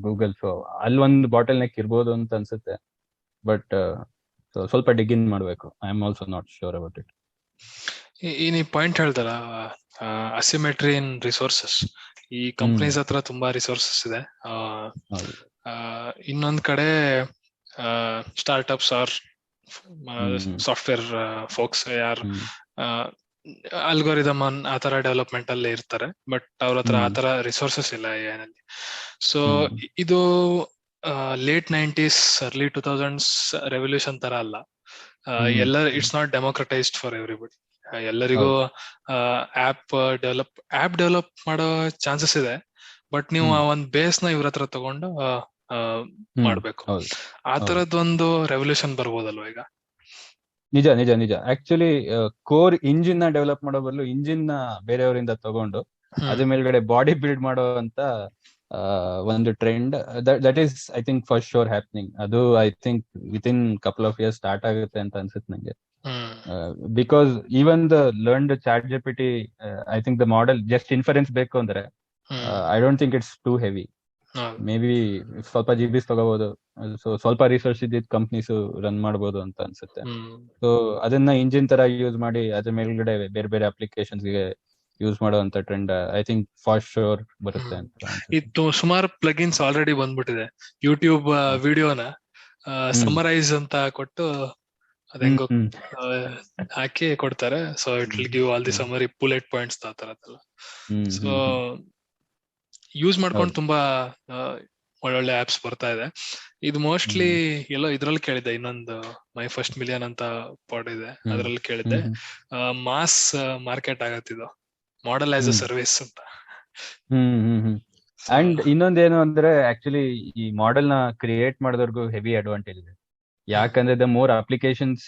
Google. So ಅಲ್ಲಿ ಒಂದು ಬಾಟಲ್ ನೆಕ್ ಇರ್ಬೋದು ಅಂತ ಅನ್ಸುತ್ತೆ. ಬಟ್ ಸ್ವಲ್ಪ ಡಿಗಿನ್ ಮಾಡ್ಬೇಕು. I am also not sure about it. ಈ ನೀವು ಪಾಯಿಂಟ್ ಹೇಳ್ತಾರ, ಅಸಿಮೆಟ್ರಿ ಇನ್ ರಿಸೋರ್ಸಸ್. ಈ ಕಂಪ್ನೀಸ್ ಹತ್ರ ತುಂಬಾ ರಿಸೋರ್ಸಸ್ ಇದೆ. ಇನ್ನೊಂದ್ ಕಡೆ ಸ್ಟಾರ್ಟ್ಅಪ್ಸ್ ಆರ್ ಸಾಫ್ಟ್ವೇರ್ ಫೋಕ್ಸ್ ಯಾರು ಅಲ್ಗೋರಿದಮ್ ಆತರ ಡೆವಲಪ್ಮೆಂಟ್ ಅಲ್ಲಿ ಇರ್ತಾರೆ, ಬಟ್ ಅವ್ರ ಹತ್ರ ಆತರ ರಿಸೋರ್ಸಸ್ ಇಲ್ಲ ಏನಲ್ಲಿ. ಸೊ ಇದು late 90s early 2000s revolution ತರ ಅಲ್ಲ. ಎಲ್ಲ ಇಟ್ಸ್ ನಾಟ್ ಡೆಮೋಕ್ರಟೈಸ್ಡ್ ಫಾರ್ ಎವ್ರಿಬಡಿ. ಎಲ್ಲರಿಗೂ ಆಪ್ ಡೆವಲಪ್ ಮಾಡೋ ಚಾನ್ಸಸ್ ಇದೆ, ಬಟ್ ನೀವು ಆ ಒಂದ್ ಬೇಸ್ ನ ಇವ್ರ ಹತ್ರ ತಗೊಂಡು ಮಾಡ್ಬೇಕು. ಆ ತರದೊಂದು ರೆವಲ್ಯೂಷನ್ ಬರ್ಬೋದಲ್ವಾ ಈಗ? ನಿಜ ನಿಜ ನಿಜ. ಆಕ್ಚುಲಿ ಕೋರ್ ಇಂಜಿನ್ ನ ಡೆವಲಪ್ ಮಾಡೋ ಬದಲು ಇಂಜಿನ್ ನ ಬೇರೆಯವರಿಂದ ತಗೊಂಡು ಅದ್ರ ಮೇಲ್ಗಡೆ ಬಾಡಿ ಬಿಲ್ಡ್ ಮಾಡೋ ಅಂತ ಒಂದು trend that is I think for sure happening. ಅದು I think within couple of years start ಆಗುತ್ತೆ ಅಂತ ಅನ್ಸುತ್ತೆ ನಂಗೆ. Because even the learned chat GPT, I think the model just inference ಬೇಕು ಅಂದ್ರೆ I don't think it's too heavy. Maybe ಸ್ವಲ್ಪ GBs ತಗೋಬಹುದು. So ಸ್ವಲ್ಪ ರಿಸರ್ಚ್ ಇದ್ದಿದ್ ಕಂಪ್ನೀಸ್ ರನ್ ಮಾಡಬಹುದು ಅಂತ ಅನ್ಸುತ್ತೆ. ಸೊ ಅದನ್ನ ಇಂಜಿನ್ ತರ ಯೂಸ್ ಮಾಡಿ ಅದ್ರ ಮೇಲ್ಗಡೆ ಬೇರೆ ಬೇರೆ ಅಪ್ಲಿಕೇಶನ್ಸ್ ಗೆ ಯೂಸ್ ಮಾಡುವಂತ trend I think for sure ಬರುತ್ತೆ ಅಂತ. ಇದು ಸುಮಾರು ಪ್ಲಗಿನ್ಸ್ ಆಲ್ರೆಡಿ ಬಂದ್ಬಿಟ್ಟಿದೆ. ಯೂಟ್ಯೂಬ್ ವಿಡಿಯೋನ ಸಮರೈಸ್ ಅಂತ ಕೊಟ್ಟು ಅದಂಗ ಹಾಕಿ ಕೊಡ್ತಾರೆ. So it will give all the summary bullet points ಆ ತರದಲ್ಲ. ಸೊ ಯೂಸ್ ಮಾಡ್ಕೊಂಡು ತುಂಬಾ ಒಳ್ಳೊಳ್ಳೆ ಆಪ್ಸ್ ಬರ್ತಾ ಇದೆ. ಇದು ಮೋಸ್ಟ್ಲಿ ಎಲ್ಲೋ ಇದ್ರಲ್ಲಿ ಕೇಳಿದ್ದೆ, ಇನ್ನೊಂದು ಮೈ ಫಸ್ಟ್ ಮಿಲಿಯನ್ ಅಂತ ಪಾಡ್ ಇದೆ, ಅದ್ರಲ್ಲಿ ಕೇಳಿದ್ದೆ. ಮಾಸ್ ಮಾರ್ಕೆಟ್ ಆಗತ್ತಿದು, ಮಾಡೆಲ್ ಆಸ್ ಅ ಸರ್ವಿಸ್ ಅಂತ. ಅಂಡ್ ಇನ್ನೊಂದೇನು ಅಂದ್ರೆ ಆಕ್ಚುಲಿ ಈ ಮಾಡೆಲ್ ನ ಕ್ರಿಯೇಟ್ ಮಾಡಿದವ್ರಿಗೂ ಹೆವಿ ಅಡ್ವಾಂಟೇಜ್ ಇದೆ. ಯಾಕಂದ್ರೆ ದ ಮೋರ್ ಅಪ್ಲಿಕೇಶನ್ಸ್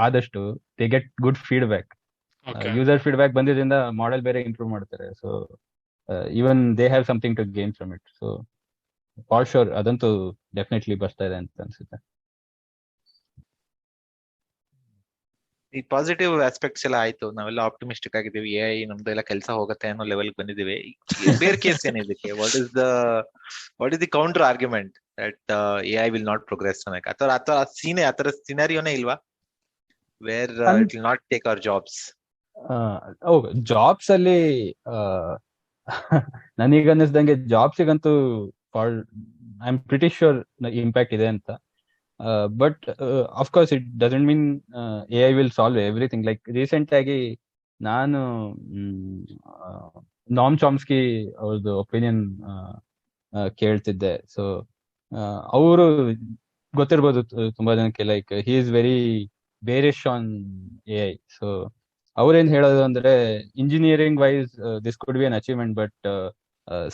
ಆದಷ್ಟು they get good feedback. User feedback ಬಂದಿದ್ರಿಂದ ಮಾಡೆಲ್ ಬೇರೆ ಇಂಪ್ರೂವ್ ಮಾಡ್ತಾರೆ. So even they have something to gain from it. So for sure adantu definitely ಬರ್ತಾ ಇದೆ ಅಂತ ಅನ್ಸುತ್ತೆ. ಈ ಪಾಸಿಟಿವ್ ಆಸ್ಪೆಕ್ಟ್ಸ್ ಎಲ್ಲ ಆಯ್ತು, ನಾವೆಲ್ಲ ಆಪ್ಟಿಮಿಸ್ಟಿಕ್ ಆಗಿದ್ದೀವಿ, AI ನಮ್ದೆಲ್ಲ ಕೆಲಸ ಹೋಗುತ್ತೆ ಅನ್ನೋ ಲೆವೆಲ್ ಬಂದಿದ್ದೀವಿ. ಬೇರೆ ಕೇಸ್ ಏನಿದಕ್ಕೆ? What is the counter argument that AI will not progress ಅನ್ನಕ್ಕೆ? ಅಥವಾ ಆತರ ಸಿನಾರಿಯೋನೇ ಇಲ್ವಾ where it will not take our jobs? Jobs ಅಲ್ಲಿ ನನಗೆ ಅನ್ನಿಸ್ದಂಗೆ ಜಾಬ್ಸಿಗಂತೂ I am pretty sure impact ಇದೆ ಅಂತ. But of course it doesn't mean AI will solve everything. Like recent ಆಗಿ ನಾನು ನಾಮ್ ಚಾಮ್ಸ್ಕಿ ಅವ್ರದ್ದು ಒಪಿನಿಯನ್ ಕೇಳ್ತಿದ್ದೆ. ಸೊ ಅವರು ಗೊತ್ತಿರ್ಬೋದು ತುಂಬಾ ಜನಕ್ಕೆ, like he is very bearish on AI. So ಅವ್ರೇನ್ ಹೇಳೋದು ಅಂದ್ರೆ, engineering wise this could be an achievement, but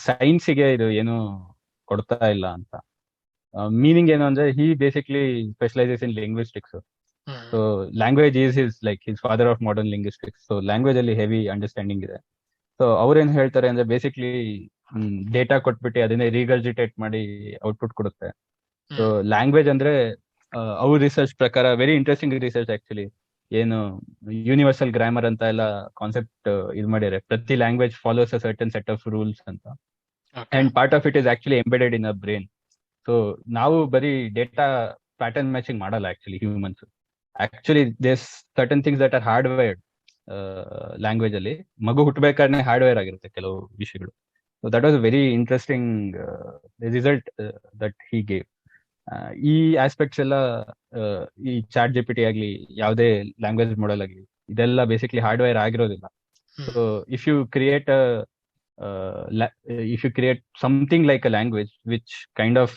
ಸೈನ್ಸಿಗೆ ಇದು ಏನು ಕೊಡ್ತಾ ಇಲ್ಲ ಅಂತ. ಮೀನಿಂಗ್ ಏನು ಅಂದ್ರೆ, he basically specializes in linguistics. So language is his father of modern linguistics. So language ಅಲ್ಲಿ ಹೆವಿ ಅಂಡರ್ಸ್ಟ್ಯಾಂಡಿಂಗ್ ಇದೆ. ಸೊ ಅವ್ರೇನ್ ಹೇಳ್ತಾರೆ ಅಂದ್ರೆ, ಬೇಸಿಕ್ಲಿ ಡೇಟಾ ಕೊಟ್ಬಿಟ್ಟು ಅದನ್ನೇ ರೀಗರ್ಜಿಟೇಟ್ ಮಾಡಿ ಔಟ್ಪುಟ್ ಕೊಡುತ್ತೆ. ಸೊ ಹ್ಮ್ ಲ್ಯಾಂಗ್ವೇಜ್ ಅಂದ್ರೆ ಅವ್ರ ರಿಸರ್ಚ್ ಪ್ರಕಾರ ವೆರಿ ಇಂಟ್ರೆಸ್ಟಿಂಗ್ ರಿಸರ್ಚ್ ಆಕ್ಚುಲಿ. ಏನು ಯೂನಿವರ್ಸಲ್ ಗ್ರಾಮರ್ ಅಂತ ಎಲ್ಲ ಕಾನ್ಸೆಪ್ಟ್ ಇದು ಮಾಡಿದ್ದಾರೆ. ಪ್ರತಿ language follows a certain set of rules ಅಂತ. Okay and part of it is actually embedded in a brain. So ನಾವು ಬರೀ ಡೇಟಾ ಪ್ಯಾಟರ್ನ್ ಮ್ಯಾಚಿಂಗ್ ಮಾಡಲ್ಲ actually humans. Actually does certain things that are hardwired language ಅಲ್ಲಿ. ಮಗು ಹುಟ್ಟಬೇಕಾದ್ರೆ hardware ಆಗಿರುತ್ತೆ ಕೆಲವು ವಿಷಯಗಳು. So that was very interesting result that he gave. ಈ ಆಸ್ಪೆಕ್ಟ್ಸ್ ಎಲ್ಲ ಈ ಚಾಟ್ ಜಿಪಿಟಿ ಆಗ್ಲಿ ಯಾವುದೇ ಲ್ಯಾಂಗ್ವೇಜ್ ಮಾಡೆಲ್ ಆಗಲಿ ಇದೆಲ್ಲ ಬೇಸಿಕ್ಲಿ ಹಾರ್ಡ್ವೇರ್ ಆಗಿರೋದಿಲ್ಲ. So if you create if you create something like a language which kind of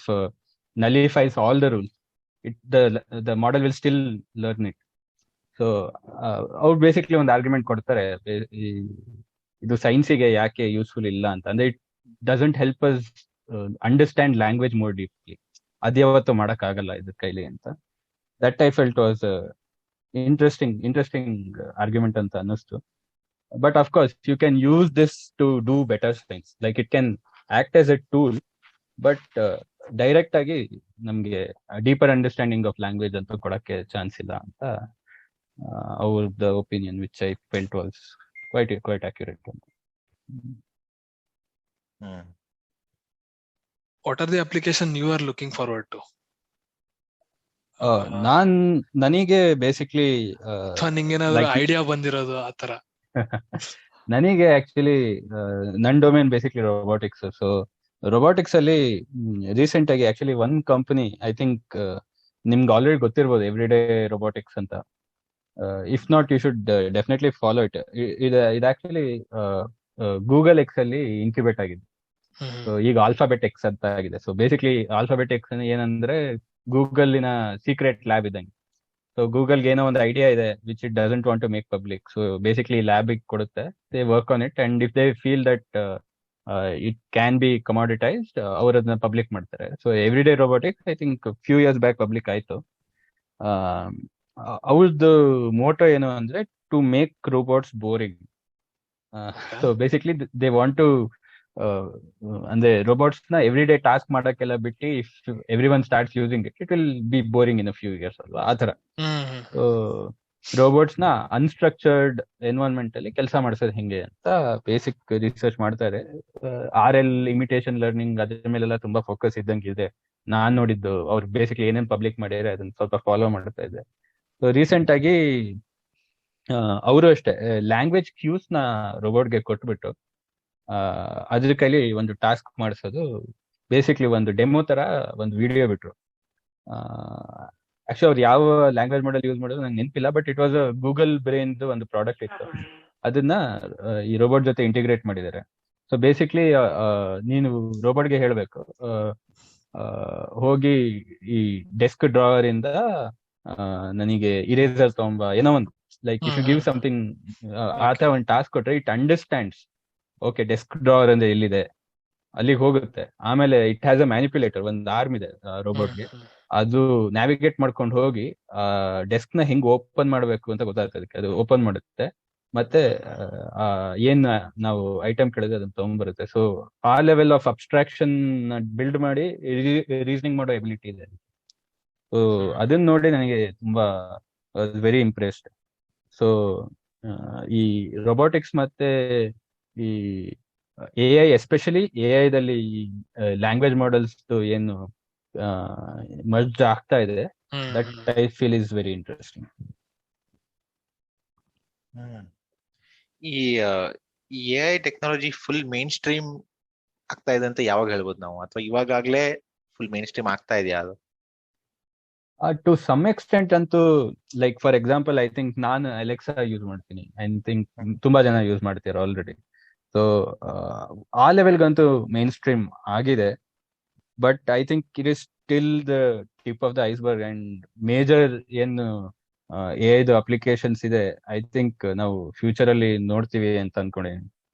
nullifies all the rules, the model will still learn it. So ಅವ್ರು basically ಒಂದು argument ಕೊಡ್ತಾರೆ, ಇದು ಸೈನ್ಸಿಗೆ ಯಾಕೆ useful ಇಲ್ಲ ಅಂತ. ಅಂದ್ರೆ it doesn't help us understand language more deeply. ಅದ್ಯಾವತ್ತೂ ಮಾಡಕ್ ಆಗಲ್ಲ ಇದ್ರ ಕೈಲಿ ಅಂತ. That I felt was interesting argument ಅಂತ ಅನ್ನಿಸ್ತು. But of course, you can use this to do better things. Like it can act as a tool, but direct ಆಗಿ ನಮ್ಗೆ ಡೀಪರ್ ಅಂಡರ್ಸ್ಟ್ಯಾಂಡಿಂಗ್ ಆಫ್ ಲ್ಯಾಂಗ್ವೇಜ್ ಅಂತ ಕೊಡಕ್ಕೆ ಚಾನ್ಸ್ ಇಲ್ಲ ಅಂತ ಅವ್ರದ್ದು opinion, which I felt was quite accurate. What are the application you are looking forward to? ನನಗೆ basically ನಿಂಗೇನಾದ್ರು idea ಬಂದಿರೋದು ಆತರ? ನನಗೆ ಆಕ್ಚುಲಿ ನನ್ domain basically robotics. So robotics ಅಲ್ಲಿ ರೀಸೆಂಟ್ ಆಗಿ actually one company, I think ನಿಮ್ಗೆ ಆಲ್ರೆಡಿ ಗೊತ್ತಿರ್ಬೋದು, ಎವ್ರಿಡೇ ರೋಬೋಟಿಕ್ಸ್ ಅಂತ. If not you should definitely follow it. ಇದು ಆಕ್ಚುಲಿ ಗೂಗಲ್ ಎಕ್ಸ್ ಅಲ್ಲಿ ಇನ್ಕ್ಯುಬೇಟ್ ಆಗಿದೆ. ಸೊ ಈಗ ಆಲ್ಫಾಬೆಟ್ ಎಕ್ಸ್ ಅಂತ ಆಗಿದೆ. ಸೊ ಬೇಸಿಕ್ಲಿ ಆಲ್ಫಾಬೆಟ್ ಎಕ್ಸ್ ಏನಂದ್ರೆ ಗೂಗಲ್ನ ಸೀಕ್ರೆಟ್ ಲ್ಯಾಬ್ ಇದ್ದಂಗೆ. ಸೊ ಗೂಗಲ್ಗೆ ಏನೋ ಒಂದು ಐಡಿಯಾ ಇದೆ which it doesn't want to make public. So basically ಲ್ಯಾಬಿಗೆ ಕೊಡುತ್ತೆ, they work on it, and if they feel that it can be commoditized, ಅವ್ರು ಅದನ್ನ ಪಬ್ಲಿಕ್ ಮಾಡ್ತಾರೆ. So everyday robotics I think few years back public ಆಯ್ತು. ಅವ್ರದ್ದು motto ಏನು ಅಂದ್ರೆ to make robots boring. So basically they want to ಅಂದ್ರೆ robots ನ everyday task ಮಾಡಕ್ಕೆಲ್ಲ ಬಿಟ್ಟು, if everyone starts using it will be boring in a few years ಅಲ್ವಾ, ಆತರ. ಸೊ ರೋಬೋಟ್ಸ್ ನ ಅನ್ಸ್ಟ್ರಕ್ಚರ್ಡ್ ಎನ್ವೈರನ್ಮೆಂಟ್ ಅಲ್ಲಿ ಕೆಲಸ ಮಾಡಿಸೋದು ಹೆಂಗೆ ಅಂತ ಬೇಸಿಕ್ ರಿಸರ್ಚ್ ಮಾಡ್ತಾರೆ. RL ಇಮಿಟೇಷನ್ ಲರ್ನಿಂಗ್ ಅದ್ರ ಮೇಲೆಲ್ಲ ತುಂಬಾ ಫೋಕಸ್ ಇದ್ದಂಗೆ ಇದೆ. ನಾನ್ ನೋಡಿದ್ದು ಅವ್ರು ಬೇಸಿಕ್ಲಿ ಏನೇನ್ ಪಬ್ಲಿಕ್ ಮಾಡಿದ್ರೆ ಅದನ್ನ ಸ್ವಲ್ಪ ಫಾಲೋ ಮಾಡ್ತಾ ಇದೆ. ಸೊ ರೀಸೆಂಟ್ ಆಗಿ ಅವರು ಅಷ್ಟೇ ಲ್ಯಾಂಗ್ವೇಜ್ ಕ್ಯೂಸ್ ನ ರೋಬೋಟ್ಗೆ ಕೊಟ್ಬಿಟ್ಟು ಅದ್ರ ಕೈಲಿ ಒಂದು ಟಾಸ್ಕ್ ಮಾಡಿಸೋದು. ಬೇಸಿಕ್ಲಿ ಒಂದು ಡೆಮೋ ತರ ಒಂದು ವಿಡಿಯೋ ಬಿಟ್ರು. ಆಕ್ಚುಲಿ ಅವ್ರು ಯಾವ ಲ್ಯಾಂಗ್ವೇಜ್ ಮಾಡೆಲ್ ಯೂಸ್ ಮಾಡೋದು ನಂಗೆ ನೆನಪಿಲ್ಲ, but it was Google brain ಒಂದು ಪ್ರಾಡಕ್ಟ್ ಇತ್ತು. ಅದನ್ನ ಈ ರೋಬೋಟ್ ಜೊತೆ ಇಂಟಿಗ್ರೇಟ್ ಮಾಡಿದ್ದಾರೆ. ಸೊ ಬೇಸಿಕ್ಲಿ ನೀನು ರೋಬೋಟ್ಗೆ ಹೇಳ್ಬೇಕು, ಹೋಗಿ ಈ ಡೆಸ್ಕ್ ಡ್ರಾವರ್ ಇಂದ ನನಗೆ ಇರೇಸರ್ ತಗೊಂಬ, ಏನೋ ಒಂದು like if you give something ಆತ ಒಂದು ಟಾಸ್ಕ್ ಕೊಟ್ರೆ it understands, okay desk drawer ಅಂದ್ರೆ ಎಲ್ಲಿದೆ, ಅಲ್ಲಿಗೆ ಹೋಗುತ್ತೆ. ಆಮೇಲೆ ಇಟ್ ಹ್ಯಾಸ್ ಅ ಮ್ಯಾನಿಪ್ಯುಲೇಟರ್, ಒಂದು ಆರ್ಮ್ ಇದೆ ರೋಬೋಟ್ಗೆ, ಅದು ನ್ಯಾವಿಗೇಟ್ ಮಾಡ್ಕೊಂಡು ಹೋಗಿ ಡೆಸ್ಕ್ ನ ಹೆಂಗ್ ಓಪನ್ ಮಾಡ್ಬೇಕು ಅಂತ ಗೊತ್ತಾಗ್ತದೆ. ಅದು ಓಪನ್ ಮಾಡುತ್ತೆ, ಮತ್ತೆ ಏನ್ ನಾವು ಐಟಮ್ ಕೇಳಿದ್ರೆ ಅದನ್ನ ತಗೊಂಡ್ಬರುತ್ತೆ. ಸೊ ಆ ಲೆವೆಲ್ ಆಫ್ ಅಬ್ಸ್ಟ್ರಾಕ್ಷನ್ ಬಿಲ್ಡ್ ಮಾಡಿ ರೀಸನಿಂಗ್ ಮಾಡೋ ಎಬಿಲಿಟಿ ಇದೆ. ಸೊ ಅದನ್ನ ನೋಡಿ ನನಗೆ ತುಂಬಾ ವೆರಿ ಇಂಪ್ರೆಸ್ಡ್. ಸೊ ಈ ರೊಬೋಟಿಕ್ಸ್ ಮತ್ತೆ ಈ AI, ಎಸ್ಪೆಷಲಿ AI ದಲ್ಲಿ ಲ್ಯಾಂಗ್ವೇಜ್ ಮಾಡೆಲ್ಸ್ ಏನು ಮರ್ಜ್ ಆಗ್ತಾ ಇದೆ, that I feel is very interesting. ಈ AI technology full main stream ಆಗ್ತಾ ಇದೆ ಅಂತ ಯಾವಾಗ ಹೇಳ್ಬೋದು ನಾವು, ಅಥವಾ ಇವಾಗಲೇ ಫುಲ್ ಮೇನ್ ಸ್ಟ್ರೀಮ್ ಆಗ್ತಾ ಇದೆಯಾ ಅದು? ಟು ಸಮ್ ಎಕ್ಸ್ಟೆಂಟ್ ಅಂತೂ, like for example I think ನಾನು ಅಲೆಕ್ಸಾ ಯೂಸ್ ಮಾಡ್ತೀನಿ, ಐ ಥಿಂಕ್ ತುಂಬಾ ಜನ ಯೂಸ್ ಮಾಡ್ತಾರೆ ಆಲ್ರೆಡಿ. ಸೊ ಆ ಲೆವೆಲ್ಗಂತೂ ಮೇನ್ ಸ್ಟ್ರೀಮ್ ಆಗಿದೆ. But I think it is still the tip of the iceberg, and major ಏನು AI ಅಪ್ಲಿಕೇಶನ್ಸ್ ಇದೆ ಐ ಥಿಂಕ್ ನಾವು ಫ್ಯೂಚರ್ ಅಲ್ಲಿ ನೋಡ್ತೀವಿ ಅಂತ ಅನ್ಕೊಂಡಿದ್ದೀನಿ.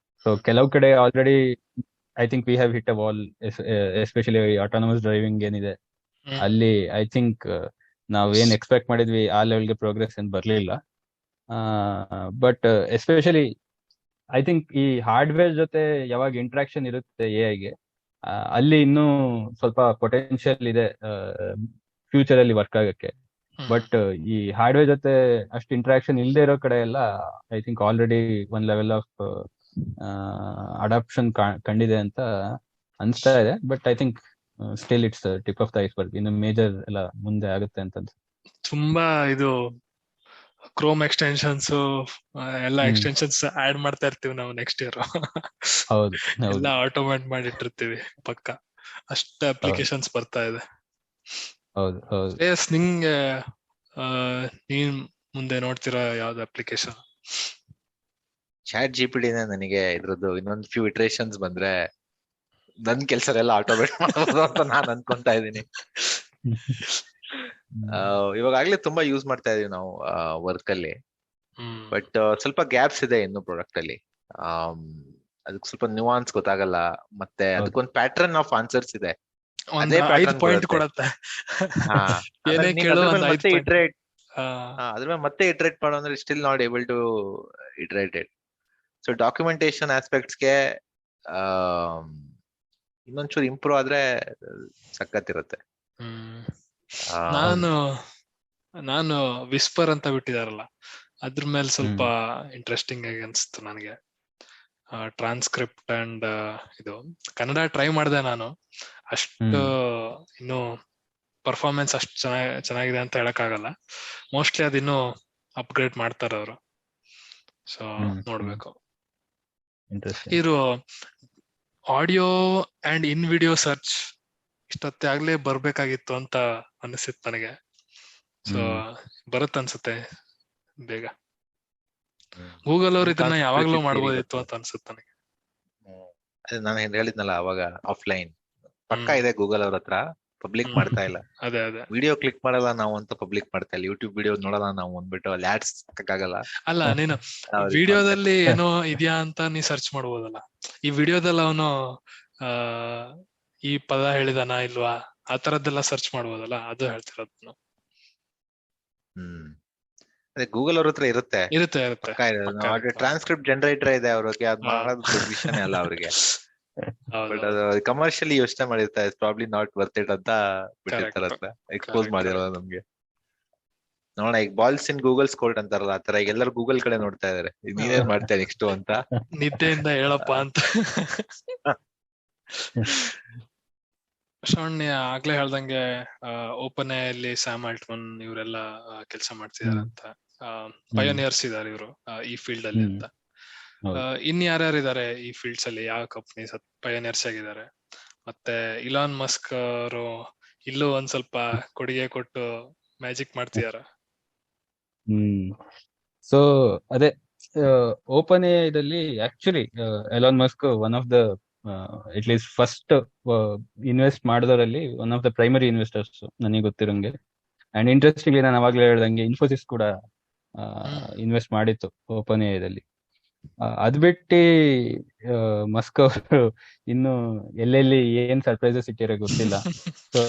ಸೊ ಕೆಲವು ಕಡೆ already I think we have hit a wall, especially autonomous driving ಏನಿದೆ ಅಲ್ಲಿ ಐ ಥಿಂಕ್ ನಾವ್ ಏನ್ ಎಕ್ಸ್ಪೆಕ್ಟ್ ಮಾಡಿದ್ವಿ ಆ ಲೆವೆಲ್ಗೆ ಪ್ರೋಗ್ರೆಸ್ ಏನ್ ಬರ್ಲಿಲ್ಲ. ಬಟ್ ಎಸ್ಪೆಷಲಿ ಐ ಥಿಂಕ್ ಈ ಹಾರ್ಡ್ವೇರ್ ಜೊತೆ ಯಾವಾಗ ಇಂಟ್ರಾಕ್ಷನ್ ಇರುತ್ತೆ ಎಐಗೆ, ಅಲ್ಲಿ ಇನ್ನೂ ಸ್ವಲ್ಪ ಪೊಟೆನ್ಶಿಯಲ್ ಇದೆ ಫ್ಯೂಚರ್ ಅಲ್ಲಿ ವರ್ಕ್ ಆಗಕ್ಕೆ. ಬಟ್ ಈ ಹಾರ್ಡ್ವೇರ್ ಜೊತೆ ಅಷ್ಟು ಇಂಟ್ರಾಕ್ಷನ್ ಇಲ್ಲದೆ ಇರೋ ಕಡೆ ಎಲ್ಲ ಐ ಥಿಂಕ್ ಆಲ್ರೆಡಿ ಒಂದ್ ಲೆವೆಲ್ ಆಫ್ ಅಡಾಪ್ಷನ್ ಕಂಡಿದೆ ಅಂತ ಅನ್ಸ್ತಾ ಇದೆ. But I think still it's tip of the iceberg. ಇನ್ನು ಮೇಜರ್ ಎಲ್ಲ ಮುಂದೆ ಆಗುತ್ತೆ ಅಂತ ತುಂಬಾ ಇದು ಕ್ರೋಮ್ ಎಕ್ಸ್ಟೆನ್ಷನ್ಸ್ ಎಲ್ಲ ಹ್ಮ್. ಎಕ್ಸ್ಟೆನ್ಷನ್ಸ್ ಆಡ್ ಮಾಡ್ತಾ ಇರ್ತೀವಿ ನಾವು ನೆಕ್ಸ್ಟ್ ಇಯರ್. ಹೌದು ಎಲ್ಲ ಹೌದು ಆಟೋಮೇಟ್ ಮಾಡಿಟ್ಟಿರ್ತೀವಿ ಪಕ್ಕ, ಅಷ್ಟ ಅಪ್ಲಿಕೇಶನ್ಸ್ ಬರ್ತಾ ಇದೆ. ಹೌದು ಹೌದು. ಎಸ್, ನಿಂಗೆ ನೀನ್ ಮುಂದೆ ನೋಡ್ತಿರೋ ಯಾವ್ದು ಅಪ್ಲಿಕೇಶನ್? ಚಾಟ್ ಜಿಪಿಟಿನ ನನಗೆ ಇದ್ರದ್ದು ಇನ್ನೊಂದು ಫ್ಯೂ ಇಟ್ರೇಷನ್ಸ್ ಬಂದ್ರೆ ನನ್ ಕೆಲ್ಸನೆಲ್ಲ ಆಟೋಮೇಟ್ ಮಾಡಬಹುದು ಅಂತ ನಾನ್ ಅನ್ಕೊಂತಾ ಇದ್ದೀನಿ. ಇವಾಗಲೇ ತುಂಬಾ ಯೂಸ್ ಮಾಡ್ತಾ ಇದೀವಿ ನಾವು ವರ್ಕ್ ಅಲ್ಲಿ. ಬಟ್ ಸ್ವಲ್ಪ ಗ್ಯಾಪ್ಸ್ ಇದೆ ಇನ್ನು ಪ್ರಾಡಕ್ಟ್ ಅಲ್ಲಿ. ಅದಕ್ಕೆ ಸ್ವಲ್ಪ ನ್ಯೂವಾನ್ಸ್ ಗೊತ್ತಾಗಲ್ಲ, ಮತ್ತೆ ಹೌದು. ಅದಕ್ಕೊಂದು ಪ್ಯಾಟರ್ನ್ ಆಫ್ ಆನ್ಸರ್ಸ್ ಇದೆ. ಒಂದ್ ಅದೇ 5 pattern ಪಾಯಿಂಟ್ ಬರುತ್ತೆ. ಕೊಡತ್ತೆ. ಹಾ, ಏನೇ ಆಮೇಲೆ ನೀನ್ ಕೇಳು ಅದ್ರ ಒಂದ್ ಮೇಲೆ 5 ಮತ್ತೆ ಪಾಯಿಂಟ್. ಇಟ್ರೇಟ್ ಅದ್ರ ಮೇಲೆ ಮತ್ತೆ ಇಟ್ರೇಟ್ ಮಾಡೋ ಅಂದ್ರೆ still not able to iterate it. So documentation ಆಸ್ಪೆಕ್ಟ್ಸ್ಗೆ ಇನ್ನೊಂಚೂರು ಇಂಪ್ರೂವ್ ಆದ್ರೆ ಸಖತ್ತಿರುತ್ತೆ. ನಾನು ವಿಸ್ಪರ್ ಅಂತ ಬಿಟ್ಟಿದಾರಲ್ಲ, ಅದ್ರ ಮೇಲೆ ಸ್ವಲ್ಪ ಇಂಟ್ರೆಸ್ಟಿಂಗ್ ಆಗಿ ಅನ್ಸ್ತು ನನಗೆ. ಟ್ರಾನ್ಸ್ಕ್ರಿಪ್ಟ್ ಅಂಡ್ ಇದು ಕನ್ನಡ ಟ್ರೈ ಮಾಡಿದೆ ನಾನು. ಅಷ್ಟು ಇನ್ನು ಪರ್ಫಾರ್ಮೆನ್ಸ್ ಅಷ್ಟು ಚೆನ್ನಾಗಿದೆ ಅಂತ ಹೇಳಕ್ಕಾಗಲ್ಲ. ಮೋಸ್ಟ್ಲಿ ಅದಿನ್ನು ಅಪ್ಗ್ರೇಡ್ ಮಾಡ್ತಾರೆ ಅವರು. ಸೊ ನೋಡ್ಬೇಕು. ಇದು audio and in video search ಇಷ್ಟೊತ್ತೆ ಆಗ್ಲೇ ಬರ್ಬೇಕಾಗಿತ್ತು ಅಂತ ಅನಿಸಿತ್ತು ನನಗೆ. ಸೊ ಬರುತ್ತೆ ಅನ್ಸುತ್ತೆ ಬೇಗ. ಗೂಗಲ್ ಅವ್ರು ಇದನ್ನ ಯಾವಾಗ್ಲೂ ಮಾಡ್ಬೋದಿತ್ತು ಅಂತ ಅನ್ಸುತ್ತೆ ನನಗೆ. ಅದೇ ನಾನು ಹೇಳಿದ್ನಲ್ಲ ಅವಾಗ, ಆಫ್ಲೈನ್ ಪಕ್ಕ ಇದೆ ಗೂಗಲ್ ಅವ್ರ ಹತ್ರ, ಪಬ್ಲಿಕ್ ಮಾಡ್ತಾ ಇಲ್ಲ. ಅದೇ ವಿಡಿಯೋ ಕ್ಲಿಕ್ ಮಾಡಲ್ಲ ನಾವು ಅಂತ ಪಬ್ಲಿಕ್ ಮಾಡ್ತಾ ಇಲ್ಲ. ಯೂಟ್ಯೂಬ್ ವಿಡಿಯೋ ನೋಡಲ್ಲ ನಾವು ಅಂದ್ಬಿಟ್ಟು ಅಲ್ಲಿ ಆಡ್ಸ್ ಹಾಕಕ್ಕಾಗಲ್ಲ. ಅಲ್ಲ, ನೀನು ವಿಡಿಯೋದಲ್ಲಿ ಏನೋ ಇದೆಯಾ ಅಂತ ನೀ ಸರ್ಚ್ ಮಾಡ್ಬೋದಲ್ಲ. ಈ ವಿಡಿಯೋದಲ್ಲಿ ಅವನು ಈ ಪದ ಹೇಳಿದಾನ ಇಲ್ವಾ ಆ ತರದ್ದೆಲ್ಲ ಸರ್ಚ್ ಮಾಡ್ಬೋದಲ್ಲ, ಅದು ಹೇಳ್ತಿರೋದು. ಅದೇ ಗೂಗಲ್ ಅವ್ರ ಹತ್ರ ಇರುತ್ತೆ. ಇರುತ್ತೆ. ಟ್ರಾನ್ಸ್ಕ್ರಿಪ್ಟ್ ಜನರೇಟರ್ ಇದೆ ಅವ್ರಿಗೆ, ಅದ್ ಮಾಡೋದು ದೊಡ್ಡ ವಿಷಯನೇ ಅಲ್ಲ ಅವ್ರಿಗೆ. ಬಟ್ ಅದು ಕಮರ್ಷಿಯಲಿ ಯೋಚನೆ ಮಾಡಿರ್ತಾರೆ, ಪ್ರಾಬ್ಲಿ ನಾಟ್ ವರ್ತ್ ಇಟ್ ಅಂತ ಬಿಟ್ಟಿರ್ತಾರ ಹತ್ರ ಎಕ್ಸ್ಪೋಸ್ ಮಾಡಿರೋದು ನಮ್ಗೆ. ನೋಡೋಣ, ಈಗ ಬಾಲ್ಸ್ ಇನ್ ಗೂಗಲ್ ಸ್ಕೋರ್ಟ್ ಅಂತಾರಲ್ಲ, ಆತರ ಈಗ ಎಲ್ಲರೂ ಗೂಗಲ್ ಕಡೆ ನೋಡ್ತಾ ಇದಾರೆ, ನೀನೇನ್ ಮಾಡ್ತೀಯ ನೆಕ್ಸ್ಟ್ ಅಂತ. ನಿದ್ದೆಯಿಂದ ಹೇಳಪ್ಪ ಅಂತ. ಶ್ರವಣ್ಯ ಆಗ್ಲೇ ಹೇಳ್ದಂಗೆ ಓಪನ್ ಅಲ್ಲಿ ಸ್ಯಾಮ್ ಆಲ್ಟ್ಮನ್ ಇವರೆಲ್ಲ ಕೆಲಸ ಮಾಡ್ತಿದಾರೆ ಅಂತ. ಪಯೋನಿಯರ್ಸ್ ಇದಾರೆ ಇವರು ಈ ಫೀಲ್ಡ್ ಅಲ್ಲಿ ಅಂತ. ಇನ್ ಯಾರ್ಯಾರಿದ್ದಾರೆ ಈ ಫೀಲ್ಡ್ಸ್ ಅಲ್ಲಿ, ಯಾವ ಕಂಪ್ನೀಸ್ ಪಯೋನಿಯರ್ಸ್ ಆಗಿದ್ದಾರೆ? ಮತ್ತೆ ಇಲಾನ್ ಮಸ್ಕ್ ಅವರು ಇಲ್ಲೂ ಒಂದ್ ಸ್ವಲ್ಪ ಕೊಡುಗೆ ಕೊಟ್ಟು ಮ್ಯಾಜಿಕ್ ಮಾಡ್ತಿದಾರ. ಸೊ ಅದೇ ಓಪನ್ ಎಐದಲ್ಲಿ actually Elon Musk one of the at least first invest ಮಾಡಿದವರಲ್ಲಿ one of the primary investors ನನಗೆ ಗೊತ್ತಿರೋಂಗೆ. ಅಂಡ್ ಇಂಟ್ರೆಸ್ಟಿಂಗ್ಲಿ ನಾನು ಅವಾಗಲೇ ಹೇಳ್ದಂಗೆ ಇನ್ಫೋಸಿಸ್ ಕೂಡ ಇನ್ವೆಸ್ಟ್ ಮಾಡಿತ್ತು ಓಪನ್ ಎಐದಲ್ಲಿ. ಅದ್ ಬಿಟ್ಟು ಮಸ್ಕ್ ಅವರು ಇನ್ನು ಎಲ್ಲೆಲ್ಲಿ ಏನ್ ಸರ್ಪ್ರೈಸಸ್ ಇಟ್ಟಿರೋ ಗೊತ್ತಿಲ್ಲ. ಸೊ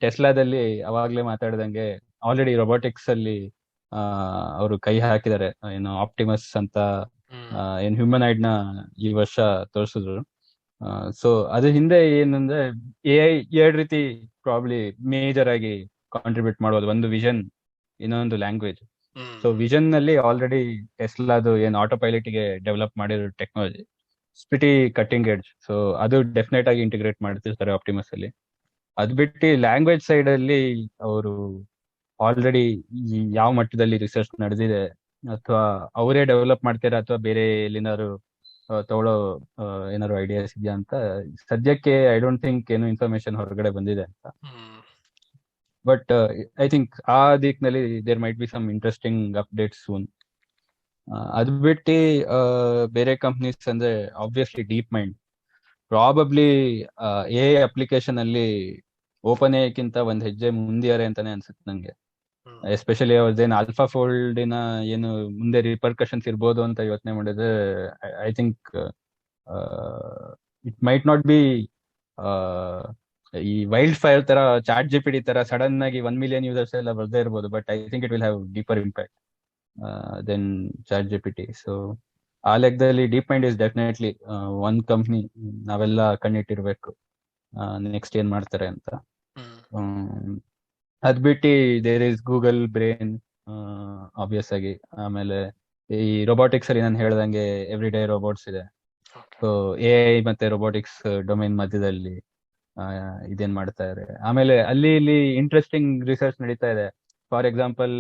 ಟೆಸ್ಲಾದಲ್ಲಿ ಅವಾಗ್ಲೇ ಮಾತಾಡ್ದಂಗೆ ಆಲ್ರೆಡಿ ರೊಬೋಟಿಕ್ಸ್ ಅಲ್ಲಿ ಅವರು ಕೈ ಹಾಕಿದ್ದಾರೆ. ಏನು ಆಪ್ಟಿಮಸ್ ಅಂತ ಏನ್ ಹ್ಯೂಮನಾಯ್ಡ್ ನ ಈ ವರ್ಷ ತೋರಿಸಿದ್ರು. ಸೊ ಅದ್ರ ಹಿಂದೆ ಏನಂದ್ರೆ ಎಐ ಎರಡ್ ರೀತಿ ಪ್ರಾಬ್ಲಿ ಮೇಜರ್ ಆಗಿ ಕಾಂಟ್ರಿಬ್ಯೂಟ್ ಮಾಡೋದು. ಒಂದು ವಿಷನ್, ಇನ್ನೊಂದು ಲ್ಯಾಂಗ್ವೇಜ್. ಸೊ ವಿಷನ್ ನಲ್ಲಿ ಆಲ್ರೆಡಿ ಟೆಸ್ಲಾದು ಏನ್ ಆಟೋ ಪೈಲಟ್ ಗೆ ಡೆವಲಪ್ ಮಾಡಿರೋ technology Spiti cutting edge. So ಅದು ಡೆಫಿನೆಟ್ ಆಗಿ ಇಂಟಿಗ್ರೇಟ್ ಮಾಡ್ತಿರ್ತಾರೆ ಆಪ್ಟಿಮಸ್ ಅಲ್ಲಿ. ಅದ್ ಬಿಟ್ಟು ಲ್ಯಾಂಗ್ವೇಜ್ ಸೈಡ್ ಅಲ್ಲಿ ಅವರು ಆಲ್ರೆಡಿ ಯಾವ ಮಟ್ಟದಲ್ಲಿ ರಿಸರ್ಚ್ ನಡೆದಿದೆ, ಅಥವಾ ಅವರೇ ಡೆವಲಪ್ ಮಾಡ್ತೀರಾ ಅಥವಾ ಬೇರೆ ಎಲ್ಲಿನಾದ್ರು ತಗೊಳ್ಳೋ ಏನಾದ್ರು ಐಡಿಯಾಸ್ ಇದೆಯಾ ಅಂತ ಸದ್ಯಕ್ಕೆ ಐ ಡೋಂಟ್ ಥಿಂಕ್ ಏನು ಇನ್ಫಾರ್ಮೇಶನ್ ಹೊರಗಡೆ ಬಂದಿದೆ ಅಂತ. ಬಟ್ ಐ ಥಿಂಕ್ ಆ ದಿಕ್ನಲ್ಲಿ there might be some interesting updates soon. ಅದ್ ಬಿಟ್ಟು ಬೇರೆ ಕಂಪ್ನೀಸ್ ಅಂದ್ರೆ obviously DeepMind probably a application ಅಲ್ಲಿ ಓಪನ್ ಎಕ್ಕಿಂತ ಒಂದ್ ಹೆಜ್ಜೆ ಮುಂದಿಯಾರೆ ಅಂತಾನೆ ಅನ್ಸುತ್ತೆ ನಂಗೆ. ಎಸ್ಪೆಷಲಿ ಅವ್ರದ್ದೇನು ಆಲ್ಫಾ ಫೋಲ್ಡಿನ ಏನು ಮುಂದೆ ರಿಪರ್ಕಷನ್ಸ್ ಇರ್ಬೋದು ಅಂತ ಯೋಚನೆ ಮಾಡಿದ್ರೆ I think it might not be ಈ ವೈಲ್ಡ್ ಫೈರ್ ತರ ಚಾಟ್ ಜಿಪಿಟಿ ತರ ಸಡನ್ ಆಗಿ 1 ಮಿಲಿಯನ್ ಯೂಸರ್ಸ್ ಎಲ್ಲ ಬರ್ದೇ ಇರ್ಬೋದು. But I think it will have deeper impact than chat GPT. So ಆ ಲೆಕ್ಕದಲ್ಲಿ ಡೀಪ್ ಮೈಂಡ್ ಇಸ್ ಡೆಫಿನೆಟ್ಲಿ ಒಂದ್ ಕಂಪ್ನಿ ನಾವೆಲ್ಲ ಕಣ್ಣಿಟ್ಟಿರ್ಬೇಕು ನೆಕ್ಸ್ಟ್ ಏನ್ ಮಾಡ್ತಾರೆ ಅಂತ. ಅದ್ ಬಿಟ್ಟು there is Google Brain obvious ಆಗಿ. ಆಮೇಲೆ ಈ ರೊಬೋಟಿಕ್ಸ್ ಅಲ್ಲಿ ನಾನು ಹೇಳ್ದಂಗೆ ಎವ್ರಿ ಡೇ ರೋಬೋಟ್ಸ್ ಇದೆ. ಸೊ AI ಮತ್ತೆ ರೊಬೋಟಿಕ್ಸ್ ಡೊಮೈನ್ ಮಧ್ಯದಲ್ಲಿ ಇದೇನ್ ಮಾಡ್ತಾ ಇದ್ದಾರೆ. ಆಮೇಲೆ ಅಲ್ಲಿ ಇಲ್ಲಿ ಇಂಟ್ರೆಸ್ಟಿಂಗ್ ರಿಸರ್ಚ್ ನಡೀತಾ ಇದೆ. ಫಾರ್ ಎಕ್ಸಾಂಪಲ್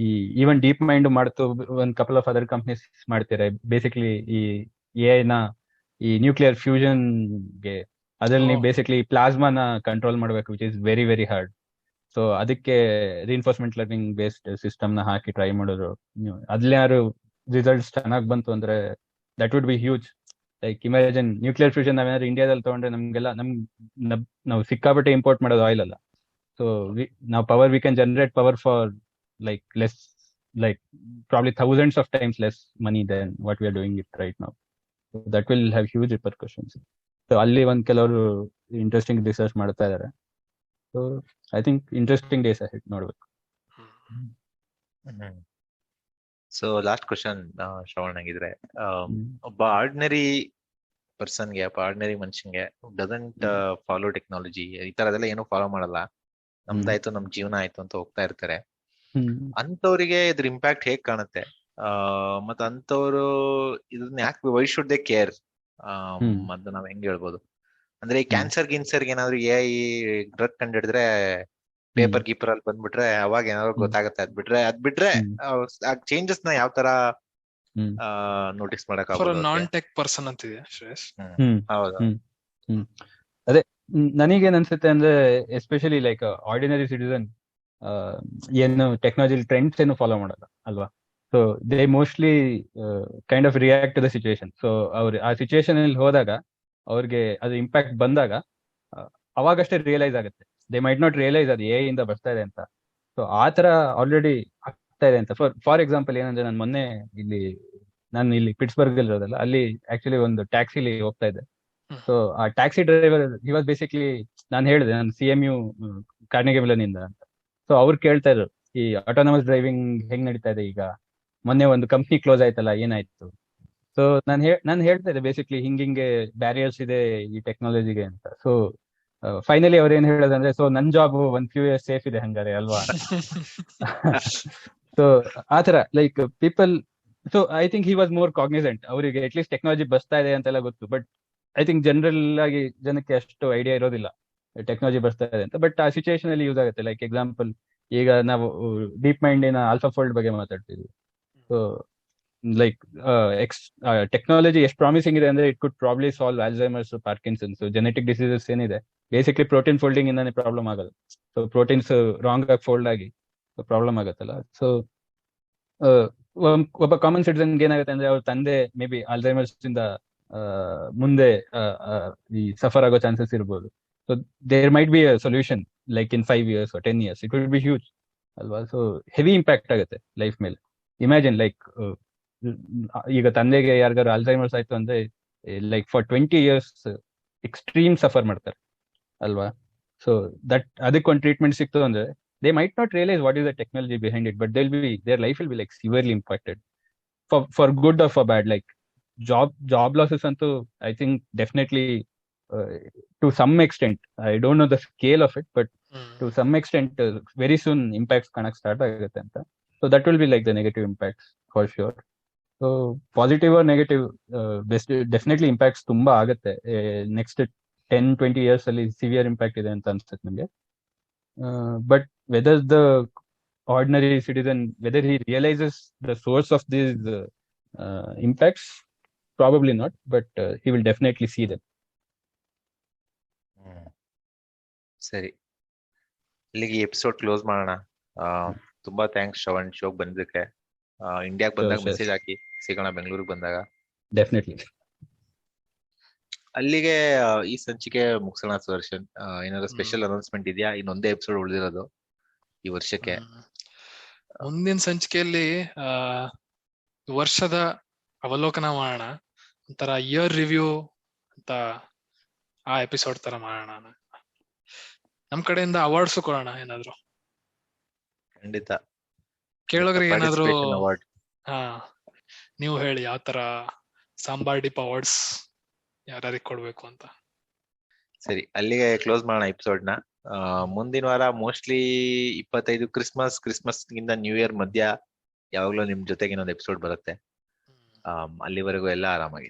ಈ ಈವನ್ ಡೀಪ್ ಮೈಂಡ್ ಮಾಡ್ತು ಒಂದ್ ಕಪಲ್ ಆಫ್ ಅದರ್ ಕಂಪ್ನೀಸ್ ಮಾಡ್ತಾರೆ. ಬೇಸಿಕ್ಲಿ ಈ AI ನ ಈ ನ್ಯೂಕ್ಲಿಯರ್ ಫ್ಯೂಷನ್ ಗೆ ಅದ್ರಲ್ಲಿ ನೀವು ಬೇಸಿಕ್ಲಿ ಪ್ಲಾಸ್ಮಾನ ಕಂಟ್ರೋಲ್ ಮಾಡ್ಬೇಕು, which is very very hard. So ಅದಕ್ಕೆ ರಿಇನ್ಫೋರ್ಸ್ಮೆಂಟ್ ಲರ್ನಿಂಗ್ ಬೇಸ್ಡ್ ಸಿಸ್ಟಮ್ ನ ಹಾಕಿ ಟ್ರೈ ಮಾಡೋರು. ಅದ್ಲಿ ಯಾರು ರಿಸಲ್ಟ್ಸ್ ಚೆನ್ನಾಗಿ ಬಂತು ಅಂದ್ರೆ that would be huge. Like imagine nuclear fusion ನಾವೇನಾದ್ರು ಇಂಡಿಯಾದಲ್ಲಿ ತಗೊಂಡ್ರೆ ನಮ್ಗೆಲ್ಲ ನಾವು ಸಿಕ್ಕಾಪಟ್ಟೆ ಇಂಪೋರ್ಟ್ ಮಾಡೋದು ಆಯಿಲ್ ಅಲ್ಲ. ಸೊ ನಾವು power we can generate power for like less, like probably thousands of times less money than what we are doing it right now. So that will have huge repercussions. So ಅಲ್ಲಿ ಒಂದ್ ಕೆಲವರು interesting research ಮಾಡ್ತಾ ಇದಾರೆ. So I think interesting days ahead ನೋಡ್ಬೇಕು. So last question Shravan ಆಗಿದ್ರೆ, ಒಬ್ಬ ordinary ಪರ್ಸನ್ಗೆ, ಒಬ್ಬ ordinary ಮನುಷ್ಯನ್ಗೆ doesn't follow technology, ಈ ತರದೆಲ್ಲ ಏನು ಫಾಲೋ ಮಾಡಲ್ಲ, ನಮ್ದಾಯ್ತು ನಮ್ ಜೀವನ ಆಯ್ತು ಅಂತ ಹೋಗ್ತಾ ಇರ್ತಾರೆ. ಅಂತವ್ರಿಗೆ ಇದ್ರ ಇಂಪ್ಯಾಕ್ಟ್ ಹೇಗ್ ಕಾಣುತ್ತೆ? ಮತ್ತ ಅಂತವ್ರು ಇದನ್ನ ಯಾಕೆ, ವೈ ಶುಡ್ ದೇ ಕೇರ್ ಅಂತ ನಾವ್ ಹೆಂಗ್ ಹೇಳ್ಬೋದು? ಅಂದ್ರೆ ಈ ಕ್ಯಾನ್ಸರ್ ಗಿನ್ಸರ್ಗೆ ಏನಾದ್ರು AI ಡ್ರಗ್ ಕಂಡಿಡಿದ್ರೆ ಪೇಪರ್ ಗೀಪರ್ ಅಲ್ಲಿ ಬಂದ್ಬಿಟ್ರೆ ಅವಾಗ ಏನಾದ್ರು ಗೊತ್ತಾಗತ್ತೆ. ಅದ್ ಬಿಟ್ರೆ ಆ ಚೇಂಜಸ್ ನ ಯಾವ ತರ ನೋಟಿಸ್ ಮಾಡಕ್ ಆಗೋದು? ನಾನ್ ಟೆಕ್ ಪರ್ಸನ್ ಅಂತಿದೆ ಶ್ರೇಯಸ್. ಹೌದು. ಅದೇ ನನಗೇನ್ ಅನ್ಸುತ್ತೆ ಅಂದ್ರೆ, ಎಸ್ಪೆಷಲಿ ಲೈಕ್ ಆರ್ಡಿನರಿ ಸಿಟಿಸನ್ ಏನು ಟೆಕ್ನಾಲಜಿ ಟ್ರೆಂಡ್ಸ್ ಏನು ಫಾಲೋ ಮಾಡಲ್ಲ ಅಲ್ವಾ. So they mostly kind of react to the situation. So ಅವ್ರು ಆ ಸಿಚುವೇಶನ್ ಅಲ್ಲಿ ಹೋದಾಗ ಅವ್ರಿಗೆ ಅದು ಇಂಪ್ಯಾಕ್ಟ್ ಬಂದಾಗ ಅವಾಗಷ್ಟೇ ರಿಯಲೈಸ್ ಆಗುತ್ತೆ. ದೇ ಮೈಟ್ ನಾಟ್ ರಿಯಲೈಸ್ ಅದು AI ಇಂದ ಬರ್ತಾ ಇದೆ ಅಂತ. ಸೊ ಆ ತರ ಆಲ್ರೆಡಿ ಆಗ್ತಾ ಇದೆ ಅಂತ. ಫಾರ್ ಎಕ್ಸಾಂಪಲ್ ಏನಂದ್ರೆ, ನಾನು ಇಲ್ಲಿ ಪಿಟ್ಸ್ಬರ್ಗ್ ಅಲ್ಲಿ ಇರೋದಲ್ಲ, ಅಲ್ಲಿ ಆಕ್ಚುಲಿ ಒಂದು ಟ್ಯಾಕ್ಸಿಲಿ ಹೋಗ್ತಾ ಇದ್ದೆ. ಸೊ ಆ taxi driver he was basically, ನಾನು ಹೇಳಿದೆ ನಾನು CMU ಕಾರ್ನೆಗಿ ಮೆಲನ್ ಇಂದ ಅಂತ. ಸೊ ಅವ್ರು ಕೇಳ್ತಾ ಇದ್ರು ಈ ಆಟೋನಮಸ್ ಡ್ರೈವಿಂಗ್ ಹೆಂಗ್ ನಡೀತಾ ಇದೆ ಈಗ, ಮೊನ್ನೆ ಒಂದು ಕಂಪ್ನಿ ಕ್ಲೋಸ್ ಆಯ್ತಲ್ಲ, ಏನಾಯ್ತು? ಸೊ ನಾನು ಹೇಳ್ತಾ ಇದ್ದೆ ಬೇಸಿಕ್ಲಿ ಹಿಂಗೆ ಬ್ಯಾರಿಯರ್ಸ್ ಇದೆ ಈ ಟೆಕ್ನಾಲಜಿಗೆ ಅಂತ. ಸೊ ಫೈನಲಿ ಅವ್ರು ಏನ್ ಹೇಳೋದಂದ್ರೆ, ಸೊ ನನ್ ಜಾಬ್ ಒಂದ್ ಫ್ಯೂ ಇಯರ್ಸ್ ಸೇಫ್ ಇದೆ ಹಂಗಾರೆ ಅಲ್ವಾ. ಸೊ ಆತರ like people. So I think he was more cognizant. ಅವರಿಗೆ ಅಟ್ಲೀಸ್ಟ್ ಟೆಕ್ನಾಲಜಿ ಬರ್ತಾ ಇದೆ ಅಂತೆಲ್ಲ ಗೊತ್ತು. ಬಟ್ ಐ ಥಿಂಕ್ ಜನರಲ್ ಆಗಿ ಜನಕ್ಕೆ ಅಷ್ಟು ಐಡಿಯಾ ಇರೋದಿಲ್ಲ ಟೆಕ್ನಾಲಜಿ ಬರ್ತಾ ಇದೆ ಅಂತ. ಬಟ್ ಆ ಸಿಚುವೇಶನ್ ಅಲ್ಲಿ ಯೂಸ್ ಆಗುತ್ತೆ. ಲೈಕ್ ಎಕ್ಸಾಂಪಲ್, ಈಗ ನಾವು ಡೀಪ್ ಮೈಂಡಿನ ಆಲ್ಫಾ ಫೋಲ್ಡ್ ಬಗ್ಗೆ ಮಾತಾಡ್ತಿದ್ವಿ. ಸೊ ಲೈಕ್ ಟೆಕ್ನಾಲಜಿ ಎಷ್ಟು ಪ್ರಾಮಿಸಿಂಗ್ ಇದೆ ಅಂದ್ರೆ, it could probably solve Alzheimer's, Parkinson's, genetic diseases ಏನಿದೆ, ಬೇಸಿಕ್ಲಿ ಪ್ರೋಟೀನ್ ಫೋಲ್ಡಿಂಗ್ ಇಂದಾನೆ ಪ್ರಾಬ್ಲಮ್ ಆಗೋದು. ಸೊ ಪ್ರೋಟೀನ್ಸ್ ರಾಂಗ್ ಆಗಿ ಫೋಲ್ಡ್ ಆಗಿ ಪ್ರಾಬ್ಲಮ್ ಆಗುತ್ತಲ್ಲ. ಸೊ ಒಬ್ಬ ಕಾಮನ್ ಸಿಟಿಸನ್ ಏನಾಗುತ್ತೆ ಅಂದ್ರೆ, ಅವ್ರ ತಂದೆ ಮೇ ಬಿ ಆಲ್ಝೈಮರ್ಸ್ ಇಂದ ಮುಂದೆ ಈ ಸಫರ್ ಆಗೋ ಚಾನ್ಸಸ್ ಇರ್ಬೋದು. So there might be a solution like in 5 years or 10 years. It will be huge ಅಲ್ವಾ. ಸೊ ಹೆವಿ ಇಂಪ್ಯಾಕ್ಟ್ ಆಗುತ್ತೆ ಲೈಫ್ ಮೇಲೆ. ಇಮ್ಯಾಜಿನ್ ಲೈಕ್ ಈಗ ತಂದೆಗೆ ಯಾರಿಗಾರು ಆಲ್ಝೈಮರ್ಸ್ ಆಯ್ತು ಅಂದ್ರೆ, like for 20 years extreme suffer ಮಾಡ್ತಾರೆ ಅಲ್ವಾ. ಸೊ ಅದಕ್ಕೊಂದು ಟ್ರೀಟ್ಮೆಂಟ್ ಸಿಕ್ತು ಅಂದ್ರೆ, they might not realize what is the technology behind it, but their life will be like severely impacted for good or for bad. Like job losses antu, I think definitely to some extent, I don't know the scale of it, but to some extent very soon impacts kanak start agutte anta. So that will be like the negative impacts for sure. So positive or negative, definitely impacts tumba agutte. Next 10-20 years ಅಲ್ಲಿ severe impact ಇದೆ ಅಂತ ಅನ್ಸುತ್ತೆ ನನಗೆ. But whether the ordinary citizen, whether he realizes the source of these impacts, probably not, but he will definitely see them. ಸರಿ, ಇಲ್ಲಿಗೆ episode close ಮಾಡೋಣ. ತುಂಬಾ thanks Shravan, ಶೋಕ್ ಬಂದಿದ್ದಕ್ಕೆ. ಇಂಡಿಯಾಗೆ ಬಂದಾಗ ಮೆಸೇಜ್ ಹಾಕಿ ಸಿಗೋಣ, ಬೆಂಗಳೂರಿಗೆ ಬಂದಾಗ. ಡೆಫಿನೆಟ್ಲಿ. ಅಲ್ಲಿಗೆ ಈ ಸಂಚಿಕೆ ಮುಗಿಸೋಣ. ಸುದರ್ಶನ್, ಏನಾದ್ರು ಸ್ಪೆಷಲ್ ಅನೌನ್ಸ್ಮೆಂಟ್ ಇದೆಯಾ? ಇನ್ನೊಂದೇ ಎಪಿಸೋಡ್ ಉಳಿದಿರೋದು ಈ ವರ್ಷಕ್ಕೆ. ಮುಂದಿನ ಸಂಚಿಕೆಯಲ್ಲಿ ವರ್ಷದ ಅವಲೋಕನ ಮಾಡೋಣ, ಒಂಥರ ಇಯರ್ ರಿವ್ಯೂ ಅಂತ ಆ ಎಪಿಸೋಡ್ ತರ ಮಾಡೋಣ. ನಮ್ ಕಡೆಯಿಂದ ಅವಾರ್ಡ್ಸ್ ಕೊಡೋಣ ಏನಾದ್ರು. ಖಂಡಿತ. ಕೇಳೋಗ್ರಿಗೆ ಏನಾದ್ರು ನೀವು ಹೇಳಿ ಯಾವ ತರ ಸಾಂಬಾರ್ ಡಿಪ್ ಅವಾರ್ಡ್ಸ್ ಯಾರ್ಯಾರಿಗೆ ಕೊಡ್ಬೇಕು ಅಂತ. ಸರಿ, ಅಲ್ಲಿಗೆ ಕ್ಲೋಸ್ ಮಾಡೋಣ ಎಪಿಸೋಡ್ ನ. ಮುಂದಿನ ವಾರ ಮೋಸ್ಟ್ಲಿ 25 ಕ್ರಿಸ್ಮಸ್ ಗಿಂತ ನ್ಯೂ ಇಯರ್ ಮಧ್ಯ ಯಾವಾಗ್ಲೂ ನಿಮ್ ಜೊತೆಗೆ ಇನ್ನೊಂದು ಎಪಿಸೋಡ್ ಬರುತ್ತೆ. ಅಲ್ಲಿವರೆಗೂ ಎಲ್ಲ ಆರಾಮಾಗಿ.